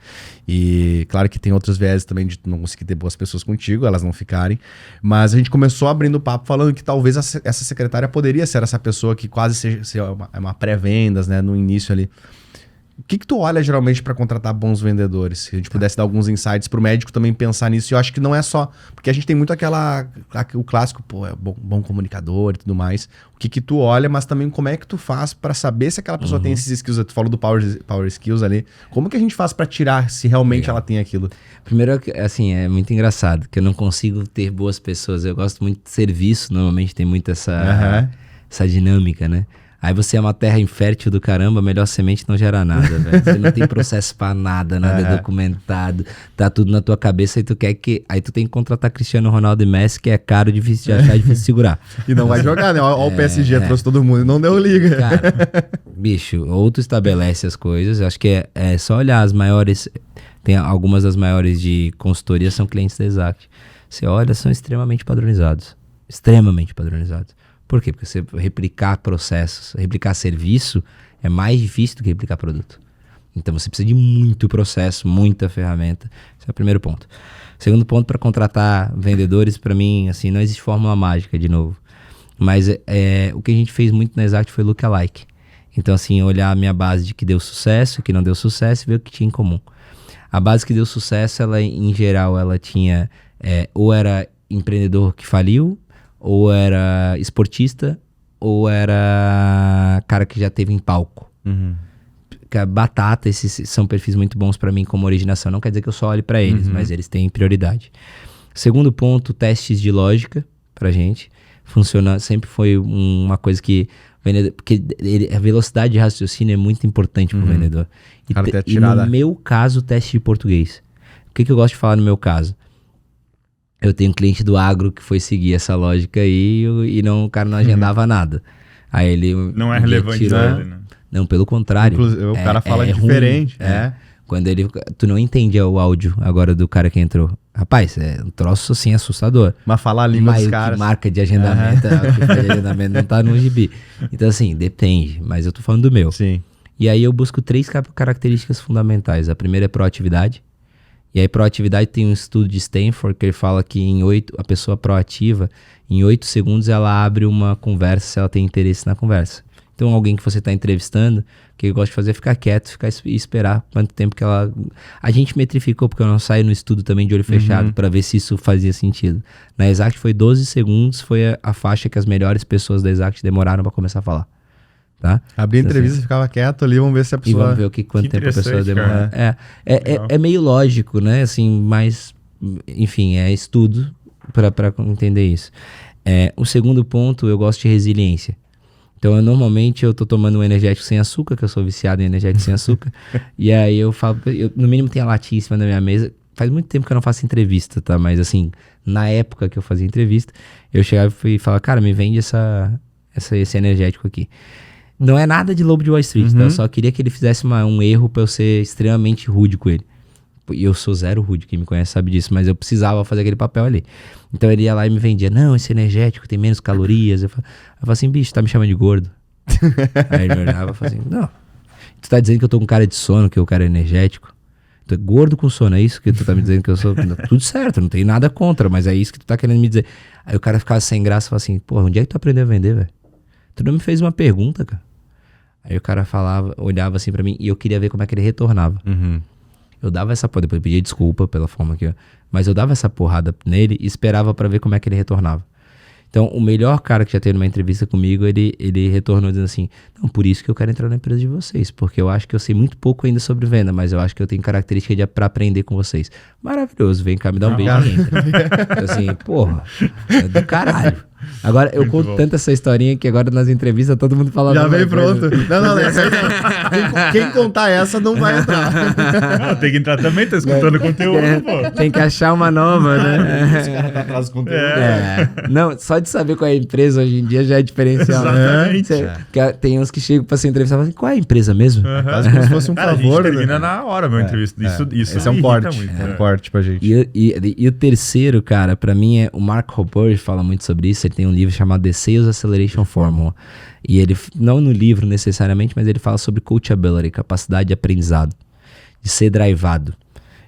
Speaker 2: E claro que tem outros viés também de não conseguir ter boas pessoas contigo, elas não ficarem. Mas a gente começou abrindo o papo falando que talvez essa secretária poderia ser essa pessoa que quase seja uma pré-vendas, né? No início ali. O que tu olha geralmente para contratar bons vendedores? Se a gente pudesse dar alguns insights pro médico também pensar nisso. E eu acho que não é só... Porque a gente tem muito o clássico, é bom comunicador e tudo mais. O que tu olha, mas também como é que tu faz para saber se aquela pessoa tem esses skills. Tu falou do power skills ali. Como que a gente faz para tirar se realmente ela tem aquilo?
Speaker 1: Primeiro, assim, é muito engraçado, que eu não consigo ter boas pessoas. Eu gosto muito de serviço, normalmente tem muito essa dinâmica, né? Aí você é uma terra infértil do caramba, melhor semente não gera nada, velho. Você não tem processo pra nada é documentado, tá tudo na tua cabeça e tu quer que... Aí tu tem que contratar Cristiano Ronaldo e Messi, que é caro, difícil de achar, difícil de segurar.
Speaker 2: E não vai jogar, né? Olha o PSG, trouxe todo mundo e não deu liga.
Speaker 1: Cara, bicho, ou tu estabelece as coisas, acho que é só olhar as maiores... Tem algumas das maiores de consultoria, são clientes da Exact. Você olha, são extremamente padronizados. Extremamente padronizados. Por quê? Porque você replicar processos, replicar serviço é mais difícil do que replicar produto. Então você precisa de muito processo, muita ferramenta. Esse é o primeiro ponto. Segundo ponto, para contratar vendedores, para mim, assim, não existe fórmula mágica, de novo. Mas o que a gente fez muito na Exact foi lookalike. Então, assim, olhar a minha base de que deu sucesso, que não deu sucesso e ver o que tinha em comum. A base que deu sucesso, ela em geral, ela tinha ou era empreendedor que faliu, ou era esportista, ou era cara que já teve em palco. Batata, esses são perfis muito bons para mim como originação. Não quer dizer que eu só olhe para eles, mas eles têm prioridade. Segundo ponto, testes de lógica pra gente. Funciona, sempre foi uma coisa que... Porque a velocidade de raciocínio é muito importante pro vendedor. E no meu caso, teste de português. O que eu gosto de falar no meu caso? Eu tenho um cliente do agro que foi seguir essa lógica aí e o cara não agendava nada. Aí ele...
Speaker 3: Não é relevante pra ele, né?
Speaker 1: Não, pelo contrário.
Speaker 2: Inclusive, o cara fala diferente.
Speaker 1: Quando tu não entende o áudio agora do cara que entrou. Rapaz, é um troço assim assustador.
Speaker 2: Mas falar a língua dos caras.
Speaker 1: Que marca de agendamento, o que faz de agendamento não tá no gibi. Então assim, depende, mas eu tô falando do meu.
Speaker 2: Sim.
Speaker 1: E aí eu busco 3 características fundamentais. A primeira é proatividade. E aí proatividade tem um estudo de Stanford que ele fala que a pessoa proativa, em 8 segundos ela abre uma conversa se ela tem interesse na conversa. Então alguém que você está entrevistando, o que eu gosto de fazer é ficar quieto, e esperar quanto tempo que ela... A gente metrificou, porque eu não saio no estudo também de olho fechado para ver se isso fazia sentido. Na Exact foi 12 segundos, foi a faixa que as melhores pessoas da Exact demoraram para começar a falar. Tá?
Speaker 2: Abria a entrevista, assim, ficava quieto ali, vamos ver se a pessoa...
Speaker 1: E vamos ver quanto tempo a pessoa demora. É meio lógico, né? Assim, mas, enfim, é estudo para entender isso. O segundo ponto, eu gosto de resiliência. Então, normalmente, eu tô tomando um energético sem açúcar, que eu sou viciado em energético sem açúcar. E aí eu falo, no mínimo tem a latinha em cima da minha mesa. Faz muito tempo que eu não faço entrevista, tá? Mas assim, na época que eu fazia entrevista, eu chegava e falava, cara, me vende esse energético aqui. Não é nada de Lobo de Wall Street, tá? Eu só queria que ele fizesse um erro pra eu ser extremamente rude com ele. E eu sou zero rude, quem me conhece sabe disso, mas eu precisava fazer aquele papel ali. Então ele ia lá e me vendia, não, esse energético tem menos calorias. Eu falei assim, bicho, tá me chamando de gordo? Aí ele me olhava e falava assim, não, tu tá dizendo que eu tô com cara de sono, que eu quero energético? Tu é gordo com sono, é isso que tu tá me dizendo que eu sou? Tudo certo, não tem nada contra, mas é isso que tu tá querendo me dizer. Aí o cara ficava sem graça e falava assim, porra, onde é que tu aprendeu a vender, velho? Tu não me fez uma pergunta, cara. Aí o cara olhava assim pra mim e eu queria ver como é que ele retornava. Eu dava essa porrada, depois eu pedia desculpa pela forma que mas eu dava essa porrada nele e esperava pra ver como é que ele retornava. Então, o melhor cara que já teve numa entrevista comigo, ele retornou dizendo assim, não, por isso que eu quero entrar na empresa de vocês, porque eu acho que eu sei muito pouco ainda sobre venda, mas eu acho que eu tenho característica pra aprender com vocês. Maravilhoso, vem cá, me dá um beijo e entra. Então, assim, porra, é do caralho. Agora, eu conto tanto essa historinha que agora nas entrevistas todo mundo fala...
Speaker 2: Já veio pronto. Não, essa aí não. Quem contar essa não vai entrar.
Speaker 3: Não, tem que entrar também, tá escutando o conteúdo, pô.
Speaker 1: Tem que achar uma nova, né?
Speaker 2: Os caras tá atrás do conteúdo.
Speaker 1: Não, só de saber qual é a empresa hoje em dia já é diferencial.
Speaker 3: Exatamente.
Speaker 1: Tem uns que chegam pra ser entrevistado e falam assim, qual é a empresa mesmo?
Speaker 2: Quase como se fosse um favor.
Speaker 3: A gente termina na hora, meu entrevista. Isso
Speaker 2: esse é um corte.
Speaker 3: muito,
Speaker 2: É um corte pra gente.
Speaker 1: E o terceiro, cara, pra mim o Mark Rober fala muito sobre isso. Ele tem um livro chamado The Sales Acceleration Formula. E ele, não no livro necessariamente, mas ele fala sobre coachability, capacidade de aprendizado, de ser drivado.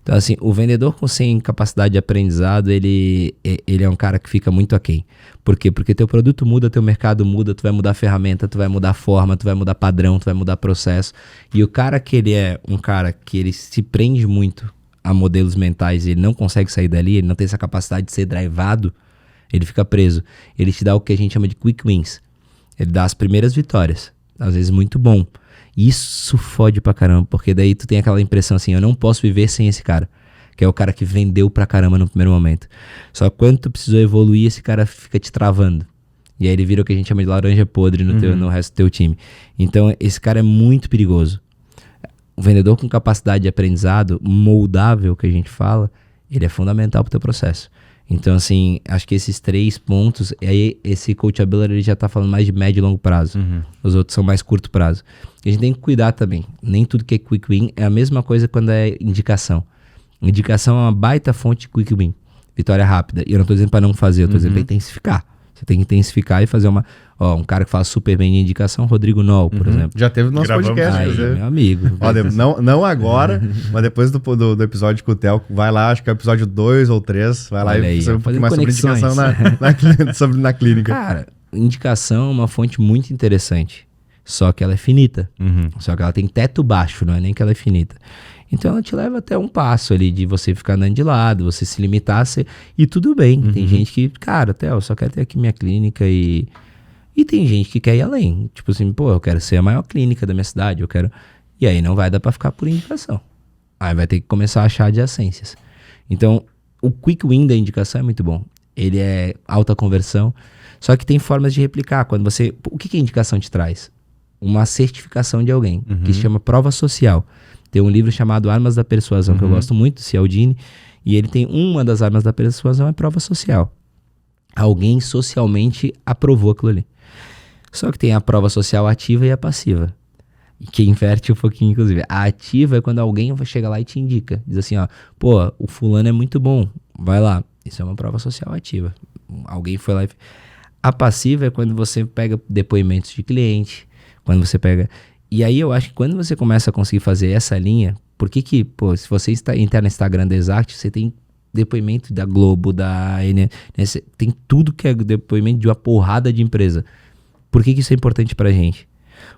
Speaker 1: Então, assim, o vendedor sem capacidade de aprendizado, ele é um cara que fica muito aquém. Por quê? Porque teu produto muda, teu mercado muda, tu vai mudar a ferramenta, tu vai mudar a forma, tu vai mudar padrão, tu vai mudar processo. E o cara que ele é um cara que ele se prende muito a modelos mentais e ele não consegue sair dali, ele não tem essa capacidade de ser drivado, ele fica preso. Ele te dá o que a gente chama de quick wins. Ele dá as primeiras vitórias. Às vezes muito bom. Isso fode pra caramba, porque daí tu tem aquela impressão assim, eu não posso viver sem esse cara. Que é o cara que vendeu pra caramba no primeiro momento. Só que quando tu precisou evoluir, esse cara fica te travando. E aí ele vira o que a gente chama de laranja podre no resto do teu time. Então esse cara é muito perigoso. O vendedor com capacidade de aprendizado, moldável que a gente fala, ele é fundamental pro teu processo. Então, assim, acho que esses 3 pontos, aí esse coachability ele já tá falando mais de médio e longo prazo. Os outros são mais curto prazo. E a gente tem que cuidar também. Nem tudo que é quick win é a mesma coisa quando é indicação. Indicação é uma baita fonte de quick win. Vitória rápida. E eu não tô dizendo para não fazer, eu tô dizendo para intensificar. Você tem que intensificar e fazer um cara que fala super bem de indicação, Rodrigo Noll, por exemplo.
Speaker 2: Já teve no nosso podcast.
Speaker 1: Aí, meu amigo.
Speaker 2: Não agora, mas depois do episódio com o Theo, vai lá, acho que é o episódio 2 ou 3, vai lá e fazer um pouquinho mais sobre indicação na clínica.
Speaker 1: Cara, indicação é uma fonte muito interessante. Só que ela é finita.
Speaker 2: Uhum.
Speaker 1: Só que ela tem teto baixo, não é nem que ela é finita. Então ela te leva até um passo ali de você ficar andando de lado, você se limitar e tudo bem. Tem gente que, cara, Theo, eu só quero ter aqui minha clínica e tem gente que quer ir além. Tipo assim, pô, eu quero ser a maior clínica da minha cidade, eu quero... E aí não vai dar pra ficar por indicação. Aí vai ter que começar a achar adjacências. Então, o quick win da indicação é muito bom. Ele é alta conversão, só que tem formas de replicar. Quando você... O que a indicação te traz? Uma certificação de alguém, que se chama prova social. Tem um livro chamado Armas da Persuasão, que eu gosto muito, do Cialdini, e ele tem uma das armas da persuasão é prova social. Alguém socialmente aprovou aquilo ali. Só que tem a prova social ativa e a passiva, que inverte um pouquinho, inclusive. A ativa é quando alguém vai chegar lá e te indica. Diz assim, ó, pô, o fulano é muito bom, vai lá. Isso é uma prova social ativa. Alguém foi lá e... A passiva é quando você pega depoimentos de cliente, quando você pega... E aí eu acho que quando você começa a conseguir fazer essa linha, por que, pô, se você entrar no Instagram da Exact, você tem depoimento da Globo, da tem tudo que é depoimento de uma porrada de empresa. Por que isso é importante pra gente?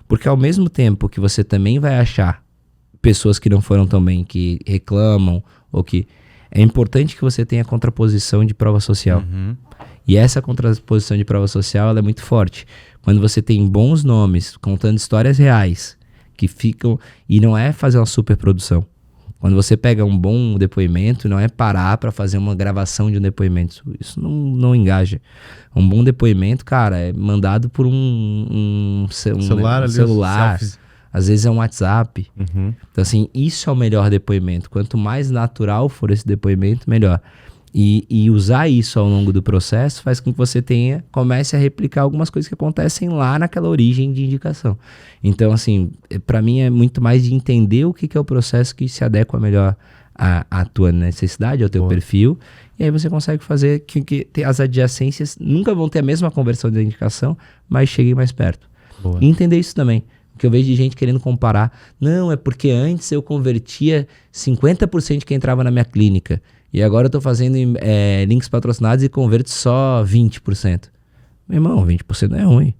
Speaker 1: Porque ao mesmo tempo que você também vai achar pessoas que não foram tão bem, que reclamam, ou que... É importante que você tenha contraposição de prova social. E essa contraposição de prova social, ela é muito forte. Quando você tem bons nomes, contando histórias reais, que ficam... E não é fazer uma superprodução. Quando você pega um bom depoimento, não é parar para fazer uma gravação de um depoimento. Isso não engaja. Um bom depoimento, cara, é mandado por um celular. Às vezes é um WhatsApp. Então, assim, isso é o melhor depoimento. Quanto mais natural for esse depoimento, melhor. E usar isso ao longo do processo faz com que você comece a replicar algumas coisas que acontecem lá naquela origem de indicação. Então, assim, para mim é muito mais de entender o que é o processo que se adequa melhor à tua necessidade, ao teu perfil. E aí você consegue fazer que as adjacências nunca vão ter a mesma conversão da indicação, mas cheguem mais perto. E entender isso também. Porque eu vejo de gente querendo comparar. Não, é porque antes eu convertia 50% de quem entrava na minha clínica. E agora eu tô fazendo links patrocinados e converto só 20%. Meu irmão, 20% não é ruim.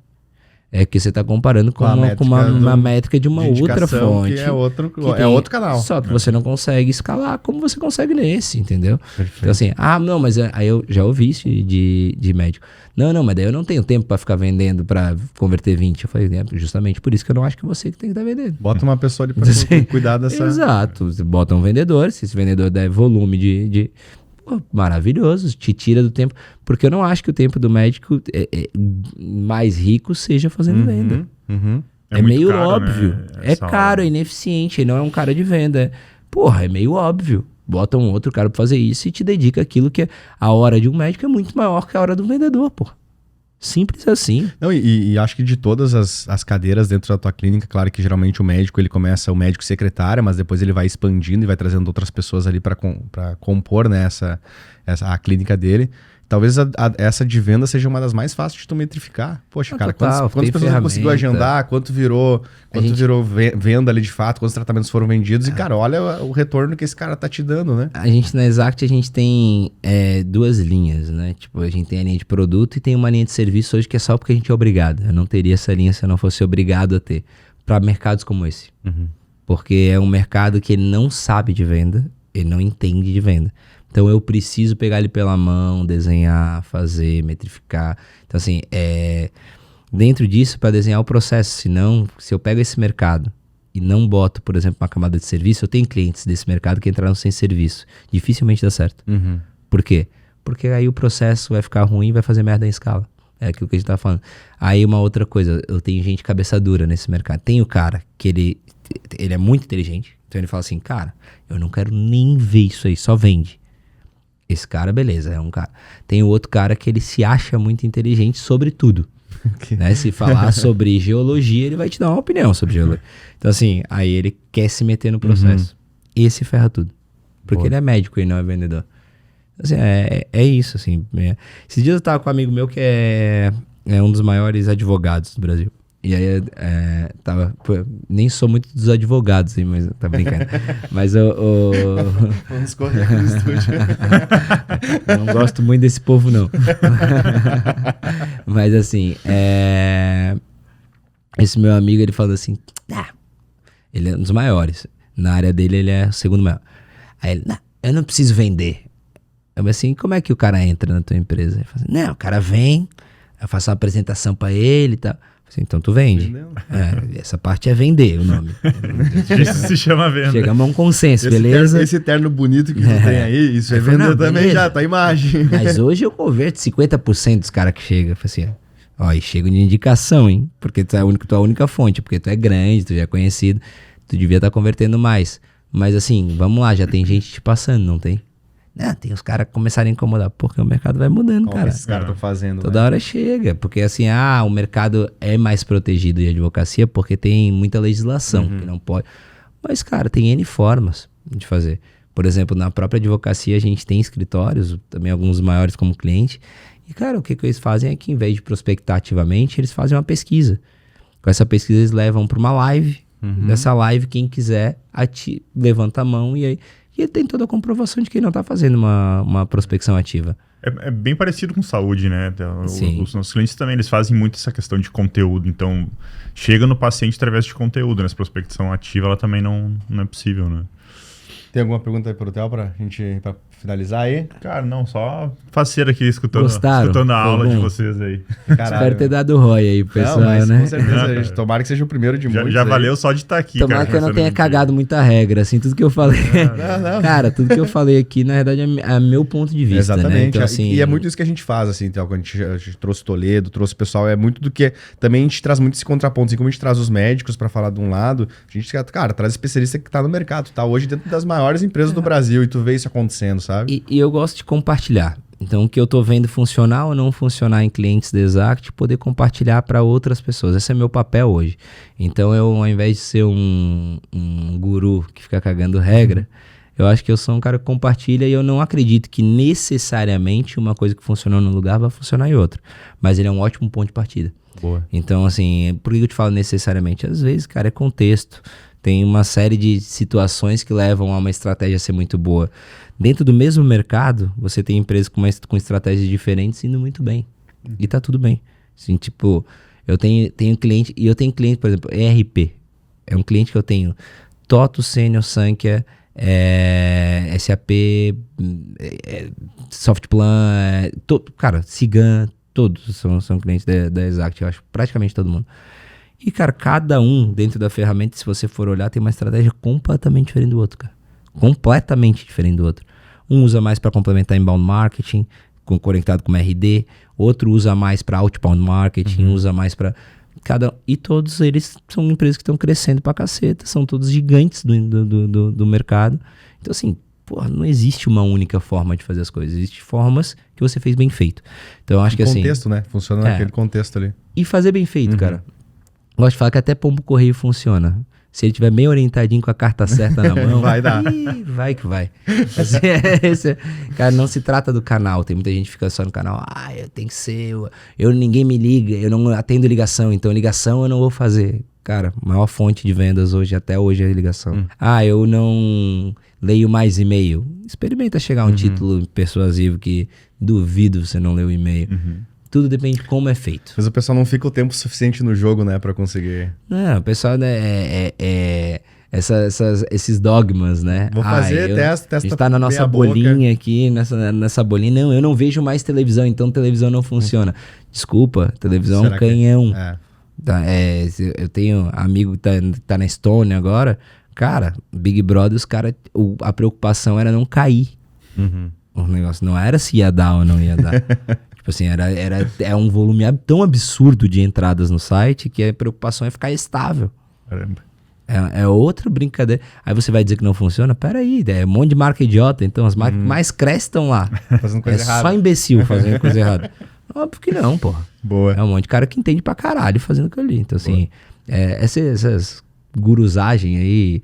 Speaker 1: É que você tá comparando com uma métrica de uma outra fonte.
Speaker 2: Que é outro canal.
Speaker 1: Só que você não consegue escalar como você consegue nesse, entendeu? Perfeito. Então assim, não, mas aí eu já ouvi isso de médico. Não, mas daí eu não tenho tempo para ficar vendendo para converter 20. Eu falei, justamente por isso que eu não acho que você que tem que estar vendendo.
Speaker 2: Bota uma pessoa ali para cuidar dessa...
Speaker 1: Exato. Você bota um vendedor, se esse vendedor der volume de maravilhoso, te tira do tempo, porque eu não acho que o tempo do médico mais rico seja fazendo venda. É meio caro, óbvio, né? É caro, é ineficiente, ele não é um cara de venda. É meio óbvio. Bota um outro cara pra fazer isso e te dedica aquilo que a hora de um médico é muito maior que a hora do vendedor, Simples assim.
Speaker 2: Não, e acho que de todas as cadeiras dentro da tua clínica, claro que geralmente o médico secretária, mas depois ele vai expandindo e vai trazendo outras pessoas ali para compor, né, a clínica dele. Talvez essa de venda seja uma das mais fáceis de tu metrificar. Poxa, cara, quantas pessoas você conseguiu agendar, quanto virou venda ali de fato, quantos tratamentos foram vendidos. E, cara, olha o retorno que esse cara tá te dando, né?
Speaker 1: A gente, na Exact, a gente tem duas linhas, né? Tipo, a gente tem a linha de produto e tem uma linha de serviço hoje que é só porque a gente é obrigado. Eu não teria essa linha se eu não fosse obrigado a ter. Para mercados como esse. Porque é um mercado que ele não sabe de venda, ele não entende de venda. Então eu preciso pegar ele pela mão, desenhar, fazer, metrificar. Então assim, dentro disso para desenhar o processo. Senão, se eu pego esse mercado e não boto, por exemplo, uma camada de serviço, eu tenho clientes desse mercado que entraram sem serviço. Dificilmente dá certo. Por quê? Porque aí o processo vai ficar ruim e vai fazer merda em escala. É aquilo que a gente tá falando. Aí uma outra coisa, eu tenho gente cabeça dura nesse mercado. Tem o cara que ele é muito inteligente. Então ele fala assim, cara, eu não quero nem ver isso aí, só vende. Esse cara, beleza, é um cara. Tem o outro cara que ele se acha muito inteligente sobre tudo. Né? Se falar sobre geologia, ele vai te dar uma opinião sobre geologia. Então assim, aí ele quer se meter no processo. Esse ferra tudo. Porque ele é médico e não é vendedor. Assim, é isso, assim. Esses dias eu tava com um amigo meu que é um dos maiores advogados do Brasil. E aí, nem sou muito dos advogados, hein, mas tá brincando. Mas
Speaker 2: Vamos correr aqui no estúdio.
Speaker 1: Não gosto muito desse povo, não. Mas assim, Esse meu amigo, ele falou assim, ele é um dos maiores. Na área dele, ele é o segundo maior. Aí ele, eu não preciso vender. Eu falei assim, como é que o cara entra na tua empresa? Ele falou assim, não, o cara vem, eu faço uma apresentação pra ele e tal. Eu falei assim, então tu vende. Essa parte é vender o nome.
Speaker 3: Isso se chama venda.
Speaker 1: Chegamos a um consenso, beleza?
Speaker 2: Esse terno bonito que tu tem aí, isso é vender também beleza. Já, tua imagem.
Speaker 1: Mas hoje eu converto 50% dos caras que chegam. Eu falei assim, ó, e chega de indicação, hein? Porque tu é tua única fonte, porque tu é grande, tu já é conhecido, tu devia estar convertendo mais. Mas assim, vamos lá, já tem gente te passando, não tem? Tem os caras que começarem a incomodar, porque o mercado vai mudando, cara.
Speaker 2: Esses caras estão fazendo.
Speaker 1: Toda hora chega, porque assim, o mercado é mais protegido de advocacia porque tem muita legislação que não pode. Mas, cara, tem N formas de fazer. Por exemplo, na própria advocacia a gente tem escritórios, também alguns maiores como cliente, e, cara, o que eles fazem é que, em vez de prospectar ativamente, eles fazem uma pesquisa. Com essa pesquisa, eles levam para uma live. Dessa live, quem quiser, levanta a mão e aí tem toda a comprovação de que ele não está fazendo uma prospecção ativa.
Speaker 3: É bem parecido com saúde, né?
Speaker 1: Sim.
Speaker 3: Os nossos clientes também, eles fazem muito essa questão de conteúdo. Então, chega no paciente através de conteúdo. Nessa prospecção ativa, ela também não é possível, né?
Speaker 2: Tem alguma pergunta aí pro Theo pra gente finalizar aí?
Speaker 3: Cara, não, só faceiro aqui escutando a aula de vocês aí.
Speaker 1: Caralho. Espero ter dado ROI aí pro pessoal, né?
Speaker 2: Com certeza, gente. Tomara que seja o primeiro de muitos.
Speaker 3: Já valeu só de estar aqui,
Speaker 1: Tomara que eu não tenha cagado muita regra, assim, tudo que eu falei. Não. Cara, tudo que eu falei aqui, na verdade, é meu ponto de vista.
Speaker 2: Exatamente.
Speaker 1: Né? Então, assim,
Speaker 2: e é muito isso que a gente faz, assim, Theo, quando a gente trouxe Toledo, trouxe o pessoal, é muito do que. Também a gente traz muito esse contraponto, assim, como a gente traz os médicos pra falar de um lado, a gente, cara, traz especialista que tá no mercado, tá hoje dentro das maiores empresas do Brasil e tu vê isso acontecendo, sabe?
Speaker 1: E eu gosto de compartilhar. Então, o que eu tô vendo funcionar ou não funcionar em clientes da Exact, poder compartilhar para outras pessoas. Esse é meu papel hoje. Então, eu, ao invés de ser um guru que fica cagando regra, eu acho que eu sou um cara que compartilha e eu não acredito que necessariamente uma coisa que funcionou num lugar vai funcionar em outro. Mas ele é um ótimo ponto de partida.
Speaker 2: Boa.
Speaker 1: Então, assim, por que eu te falo necessariamente? Às vezes, cara, é contexto. Tem uma série de situações que levam a uma estratégia a ser muito boa. Dentro do mesmo mercado, você tem empresas com estratégias diferentes indo muito bem. E tá tudo bem. Assim, tipo, eu tenho cliente, e eu tenho cliente, por exemplo, ERP. É um cliente que eu tenho TOTUS, Senior, Sankhya, SAP, Softplan, cara, Cigan, todos são clientes da Exact, eu acho, praticamente todo mundo. E, cara, cada um dentro da ferramenta, se você for olhar, tem uma estratégia completamente diferente do outro, cara. Completamente diferente do outro. Um usa mais para complementar inbound marketing, conectado com RD. Outro usa mais para outbound marketing, usa mais para... E todos eles são empresas que estão crescendo pra caceta, são todos gigantes do mercado. Então, assim, porra, não existe uma única forma de fazer as coisas. Existem formas que você fez bem feito. Então, eu acho que assim...
Speaker 2: Contexto, né? Funciona naquele contexto ali.
Speaker 1: E fazer bem feito, cara. Gosto de falar que até pombo correio funciona. Se ele tiver bem orientadinho com a carta certa na mão,
Speaker 2: vai dar.
Speaker 1: Vai que vai. Cara, não se trata do canal. Tem muita gente que fica só no canal. Eu tenho que ser. Ninguém me liga, eu não atendo ligação. Então, ligação eu não vou fazer. Cara, a maior fonte de vendas hoje, até hoje, é ligação. Eu não leio mais e-mail. Experimenta chegar a um título persuasivo que duvido você não ler o e-mail. Tudo depende de como é feito.
Speaker 2: Mas o pessoal não fica o tempo suficiente no jogo, né, pra conseguir...
Speaker 1: Não, o pessoal, né, esses dogmas, né?
Speaker 2: Vou fazer testa.
Speaker 1: A gente tá na nossa bolinha aqui, nessa bolinha. Não, eu não vejo mais televisão, então televisão não funciona. Desculpa, televisão é um canhão. Eu tenho amigo que tá na Estônia agora. Cara, Big Brother, os caras... A preocupação era não cair. O negócio não era se ia dar ou não ia dar. Tipo assim, é um volume tão absurdo de entradas no site que a preocupação é ficar estável.
Speaker 3: Caramba.
Speaker 1: É outra brincadeira. Aí você vai dizer que não funciona? Peraí, é um monte de marca idiota. Então as marcas que mais crescem estão lá.
Speaker 2: Fazendo coisa errada.
Speaker 1: Só imbecil fazendo coisa errada. Óbvio que não, porra.
Speaker 2: Boa.
Speaker 1: É um monte de cara que entende pra caralho fazendo aquilo ali. Então assim, essas gurusagens aí,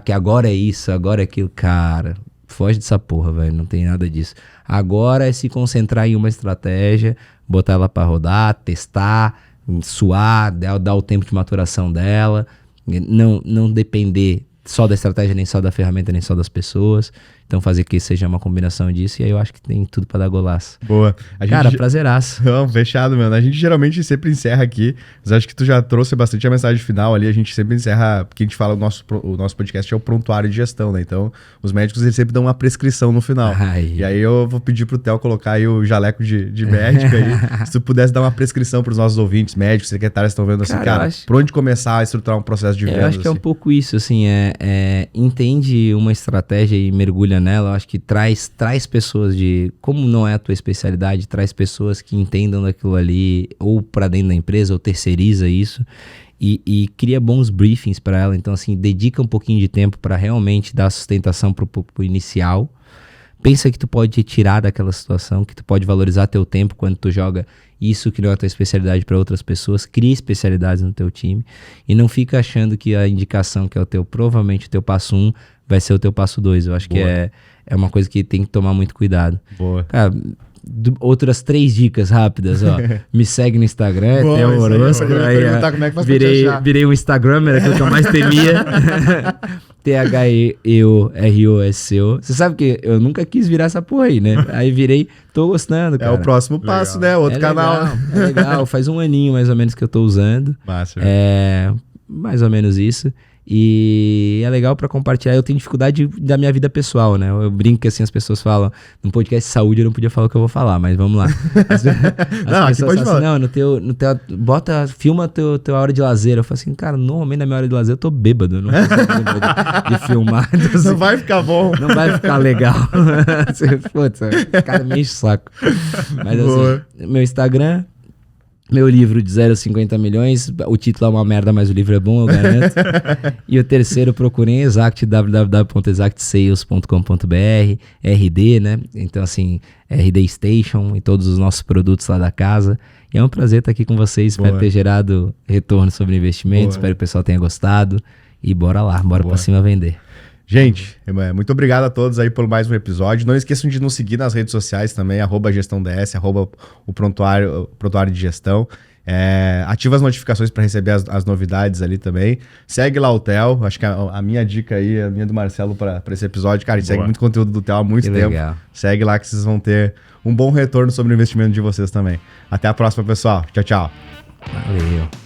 Speaker 1: que agora é isso, agora é aquilo, cara... Foge dessa porra, velho. Não tem nada disso. Agora é se concentrar em uma estratégia, botar ela pra rodar, testar, suar, dar o tempo de maturação dela. Não depender só da estratégia, nem só da ferramenta, nem só das pessoas. Então fazer que seja uma combinação disso, e aí eu acho que tem tudo pra dar golaço.
Speaker 2: Boa.
Speaker 1: Cara, prazeraço.
Speaker 2: Não, fechado, mano. A gente geralmente sempre encerra aqui, mas acho que tu já trouxe bastante a mensagem final ali, a gente sempre encerra, porque a gente fala, o nosso podcast é o prontuário de gestão, né? Então, os médicos, eles sempre dão uma prescrição no final.
Speaker 1: Ai.
Speaker 2: E aí eu vou pedir pro Theo colocar aí o jaleco de médico aí, se tu pudesse dar uma prescrição pros nossos ouvintes, médicos, secretários que estão vendo assim, cara, por onde começar a estruturar um processo de vendas?
Speaker 1: Eu acho que é um pouco isso, assim, entende uma estratégia e mergulha nela. Eu acho que traz pessoas como não é a tua especialidade, traz pessoas que entendam daquilo ali, ou para dentro da empresa, ou terceiriza isso, e cria bons briefings para ela. Então, assim, dedica um pouquinho de tempo para realmente dar sustentação pro inicial. Pensa que tu pode te tirar daquela situação, que tu pode valorizar teu tempo quando tu joga isso que não é a tua especialidade para outras pessoas. Cria especialidades no teu time e não fica achando que a indicação que é provavelmente o teu passo 1 vai ser o teu passo 2. Eu acho que é uma coisa que tem que tomar muito cuidado.
Speaker 2: Boa.
Speaker 1: Cara, outras 3 dicas rápidas, ó. Me segue no Instagram, Theo Orozco. Virei um Instagrammer, aquilo que eu mais temia. THEUROSCO. Você sabe que eu nunca quis virar essa porra aí, né? Aí virei, tô gostando, cara.
Speaker 2: É o próximo passo, né? Outro canal.
Speaker 1: É legal, faz um aninho mais ou menos que eu tô usando.
Speaker 2: Massa.
Speaker 1: Mais ou menos isso. E é legal pra compartilhar. Eu tenho dificuldade da minha vida pessoal, né? Eu brinco que assim, as pessoas falam, no podcast de saúde eu não podia falar o que eu vou falar, mas vamos lá. As pessoas falam assim, não, filma tua hora de lazer. Eu falo assim, cara, normalmente na minha hora de lazer eu tô bêbado, eu não consigo de filmar. Então, assim,
Speaker 2: não vai ficar bom.
Speaker 1: Não vai ficar legal. Putz, cara, me enche o saco. Mas assim, meu Instagram... Meu livro de 0 a 50 milhões, o título é uma merda, mas o livro é bom, eu garanto. E o terceiro, procurem Exact, www.exactsales.com.br, RD, né? Então, assim, RD Station e todos os nossos produtos lá da casa. E é um prazer estar aqui com vocês, espero ter gerado retorno sobre investimento, espero que o pessoal tenha gostado. E bora lá, bora pra cima vender.
Speaker 2: Gente, muito obrigado a todos aí por mais um episódio. Não esqueçam de nos seguir nas redes sociais também, @gestãods, o prontuário de gestão. Ativa as notificações para receber as novidades ali também. Segue lá o Theo, acho que a minha dica aí, a minha do Marcelo para esse episódio, cara, segue muito conteúdo do Theo há muito tempo. Legal. Segue lá que vocês vão ter um bom retorno sobre o investimento de vocês também. Até a próxima, pessoal. Tchau, tchau.
Speaker 1: Valeu.